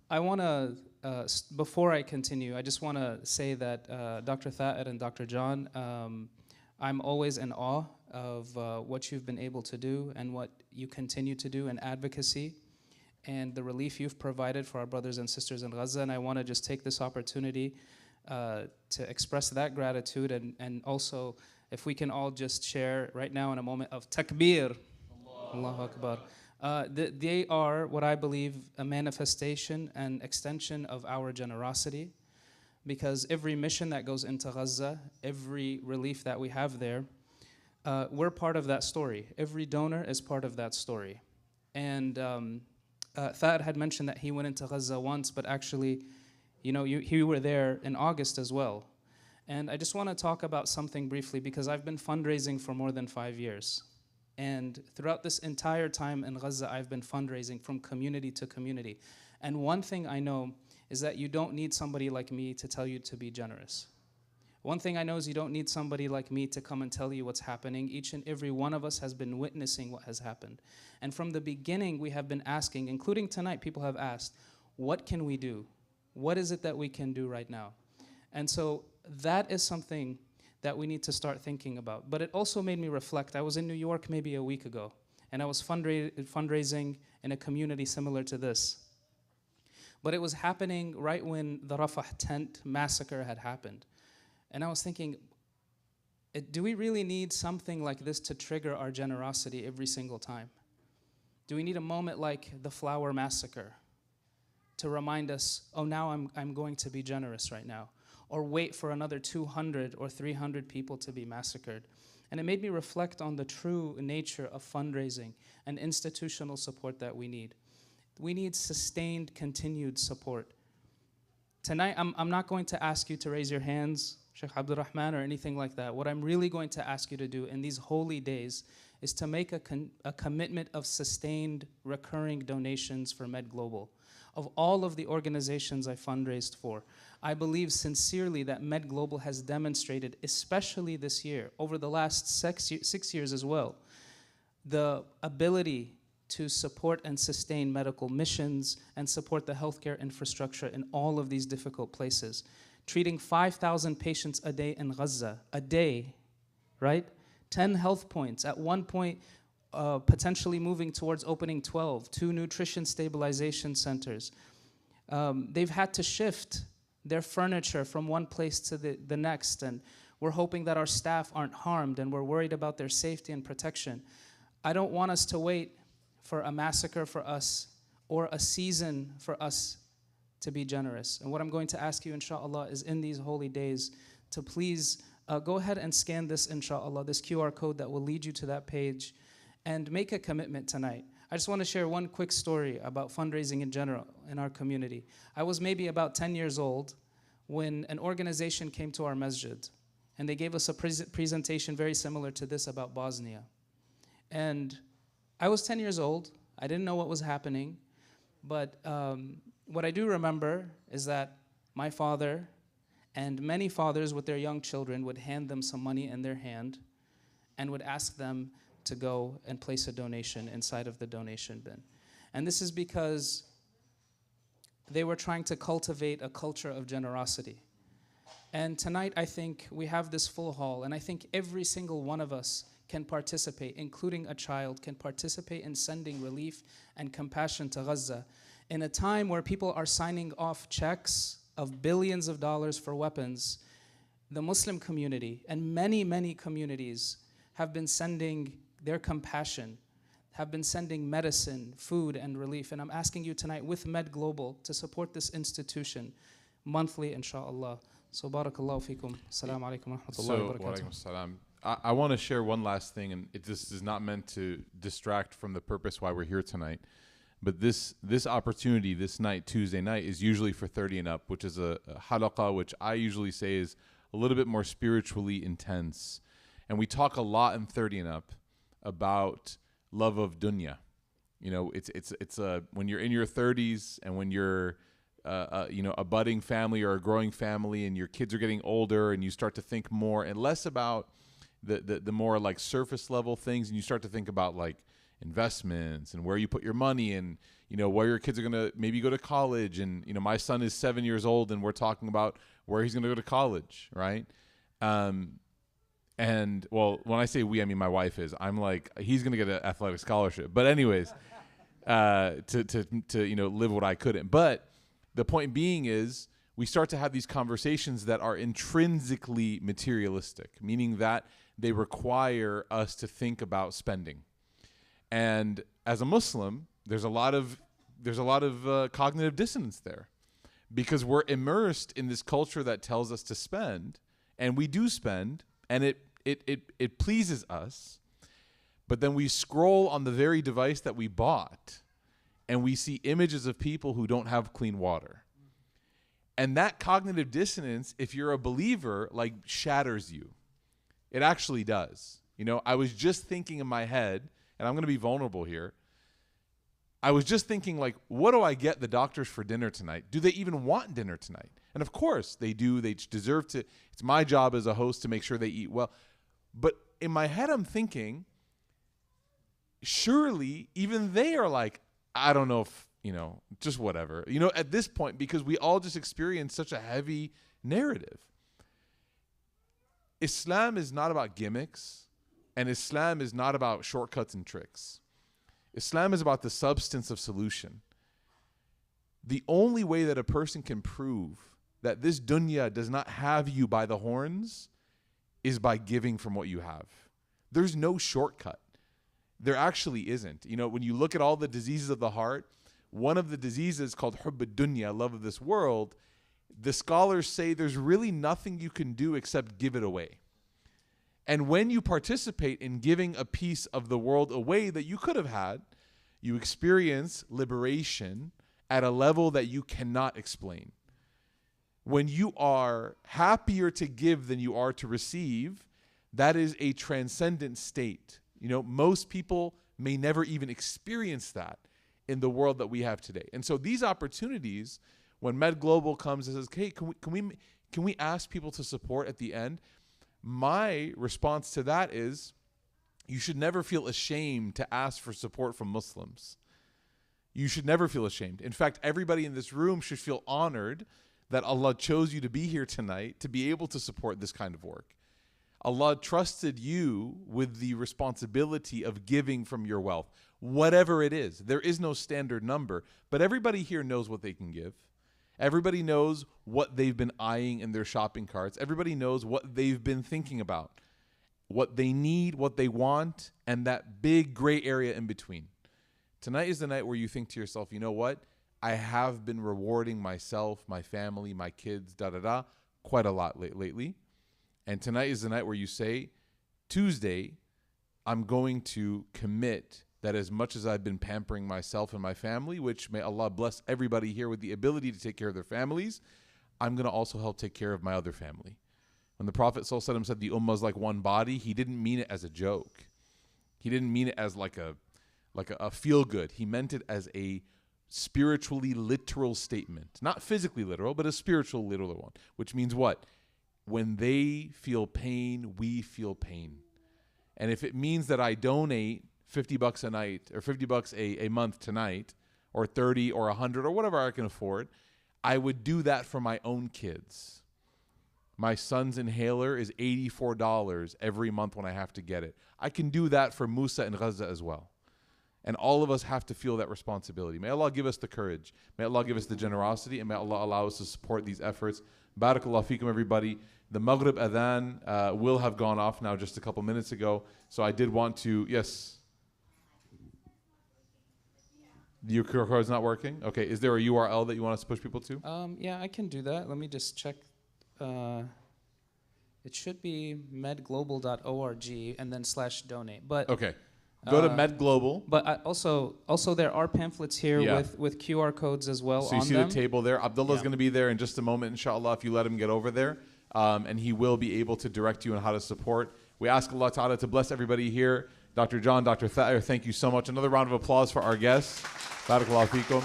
I want to, before I continue, I just want to say that Dr. Tha'ad and Dr. John, I'm always in awe of what you've been able to do and what you continue to do in advocacy and the relief you've provided for our brothers and sisters in Gaza. And I want to just take this opportunity to express that gratitude, and also if we can all just share right now in a moment of takbir, Allahu Akbar. They are what I believe a manifestation and extension of our generosity, because every mission that goes into Gaza, every relief that we have there, we're part of that story. Every donor is part of that story. And Thad had mentioned that he went into Gaza once, but actually, you know, you were there in August as well. And I just want to talk about something briefly, because I've been fundraising for more than 5 years. And throughout this entire time in Gaza, I've been fundraising from community to community. And one thing I know is that you don't need somebody like me to tell you to be generous. One thing I know is you don't need somebody like me to come and tell you what's happening. Each and every one of us has been witnessing what has happened. And from the beginning, we have been asking, including tonight, people have asked, what can we do? What is it that we can do right now? And so that is something that we need to start thinking about. But it also made me reflect. I was in New York maybe a week ago, and I was fundraising in a community similar to this. But it was happening right when the Rafah tent massacre had happened. And I was thinking, do we really need something like this to trigger our generosity every single time? Do we need a moment like the Flower Massacre to remind us, oh, now I'm going to be generous right now? Or wait for another 200 or 300 people to be massacred? And it made me reflect on the true nature of fundraising and institutional support that we need. We need sustained, continued support. Tonight, I'm not going to ask you to raise your hands, Sheikh Abdul Rahman, or anything like that. What I'm really going to ask you to do in these holy days is to make a commitment of sustained, recurring donations for Med Global. of all of the organizations I fundraised for. I believe sincerely that Med Global has demonstrated, especially this year, over the last 6 years as well, the ability to support and sustain medical missions and support the healthcare infrastructure in all of these difficult places. Treating 5,000 patients a day in Gaza, a day, right? 10 health points, at one point potentially moving towards opening 12, 2 nutrition stabilization centers. They've had to shift their furniture from one place to the next, and we're hoping that our staff aren't harmed, and we're worried about their safety and protection. I don't want us to wait for a massacre for us or a season for us to be generous. And what I'm going to ask you, inshallah, is in these holy days to please go ahead and scan this, inshallah, this QR code that will lead you to that page, and make a commitment tonight. I just want to share one quick story about fundraising in general in our community. I was maybe about 10 years old when an organization came to our masjid, and they gave us a presentation very similar to this about Bosnia. And I was 10 years old. I didn't know what was happening. But what I do remember is that my father and many fathers with their young children would hand them some money in their hand and would ask them to go and place a donation inside of the donation bin. And this is because they were trying to cultivate a culture of generosity. And tonight, I think we have this full hall, and I think every single one of us can participate, including a child, can participate in sending relief and compassion to Gaza in a time where people are signing off checks of billions of dollars for weapons. The Muslim community and many, many communities have been sending their compassion, have been sending medicine, food, and relief. And I'm asking you tonight with Med Global to support this institution monthly, inshallah. So barakallahu fikum. Assalamu alaikum wa rahmatullahi wa barakatuh. I want to share one last thing, and this is not meant to distract from the purpose why we're here tonight. But this opportunity, this night, Tuesday night, is usually for 30 and up, which is a halaqah, which I usually say is a little bit more spiritually intense. And we talk a lot in 30 and up about love of dunya. You know, it's when you're in your 30s and when you're a budding family or a growing family, and your kids are getting older, and you start to think more and less about the more like surface level things, and you start to think about like investments and where you put your money, and you know where your kids are gonna maybe go to college. And you know, my son is 7 years old, and we're talking about where he's gonna go to college, right? And well, when I say we, I mean my wife is. I'm like, he's gonna get an athletic scholarship, but anyways, to you know, live what I couldn't. But the point being is, we start to have these conversations that are intrinsically materialistic, meaning that they require us to think about spending. And as a Muslim, there's a lot of cognitive dissonance there, because we're immersed in this culture that tells us to spend, and we do spend, and it pleases us. But then we scroll on the very device that we bought, and we see images of people who don't have clean water. And that cognitive dissonance, if you're a believer, like shatters you. It actually does. You know, I was just thinking in my head, and I'm going to be vulnerable here. I was just thinking, like, what do I get the doctors for dinner tonight? Do they even want dinner tonight? And of course they do. They deserve to. It's my job as a host to make sure they eat well. But in my head, I'm thinking, surely even they are like, I don't know if, you know, just whatever. You know, at this point, because we all just experience such a heavy narrative. Islam is not about gimmicks, and Islam is not about shortcuts and tricks. Islam is about the substance of solution. The only way that a person can prove that this dunya does not have you by the horns is by giving from what you have. There's no shortcut. There actually isn't. You know, when you look at all the diseases of the heart, one of the diseases called hubb ad-dunya, love of this world, the scholars say there's really nothing you can do except give it away. And when you participate in giving a piece of the world away that you could have had, you experience liberation at a level that you cannot explain. When you are happier to give than you are to receive, that is a transcendent state. You know, most people may never even experience that in the world that we have today. And so these opportunities, when Med Global comes and says, hey, can we ask people to support at the end? My response to that is, you should never feel ashamed to ask for support from Muslims. You should never feel ashamed. In fact, everybody in this room should feel honored that Allah chose you to be here tonight to be able to support this kind of work. Allah trusted you with the responsibility of giving from your wealth, whatever it is. There is no standard number, but everybody here knows what they can give. Everybody knows what they've been eyeing in their shopping carts. Everybody knows what they've been thinking about, what they need, what they want, and that big gray area in between. Tonight is the night where you think to yourself, you know what? I have been rewarding myself, my family, my kids, quite a lot lately. And tonight is the night where you say, Tuesday, I'm going to commit that as much as I've been pampering myself and my family, which may Allah bless everybody here with the ability to take care of their families, I'm going to also help take care of my other family. When the Prophet ﷺ said the ummah is like one body, he didn't mean it as a joke. He didn't mean it as like a feel good. He meant it as a spiritually literal statement. Not physically literal, but a spiritual literal one. Which means what? When they feel pain, we feel pain. And if it means that I donate $50 a night or $50 a month tonight, or 30 or 100 or whatever I can afford, I would do that for my own kids. My son's inhaler is $84 every month when I have to get it. I can do that for Musa in Gaza as well. And all of us have to feel that responsibility. May Allah give us the courage. May Allah give us the generosity. And may Allah allow us to support these efforts. Barakallahu feekum, everybody. The Maghrib adhan will have gone off now just a couple minutes ago. So I did want to, yes. Your QR code is not working? Okay. Is there a URL that you want us to push people to? Yeah, I can do that. Let me just check. It should be medglobal.org and then /donate. But okay. Go to Med Global. But also there are pamphlets here with QR codes as well. So you see the table there. Abdullah's going to be there in just a moment, inshallah, if you let him get over there. And he will be able to direct you on how to support. We ask Allah Ta'ala to bless everybody here. Dr. John, Dr. Thayer, thank you so much. Another round of applause for our guests. Barakallahu feekum.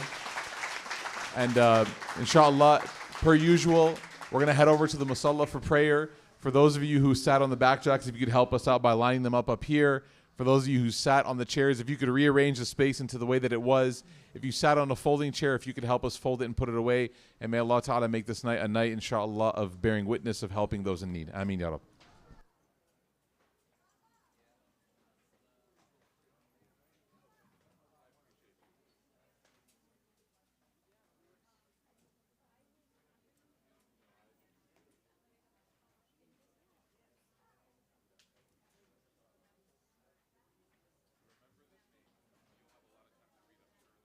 And inshallah, per usual, we're going to head over to the Musalla for prayer. For those of you who sat on the back jacks, if you could help us out by lining them up here. For those of you who sat on the chairs, if you could rearrange the space into the way that it was. If you sat on a folding chair, if you could help us fold it and put it away. And may Allah Ta'ala make this night a night, inshallah, of bearing witness of helping those in need. Ameen, Ya Rabb.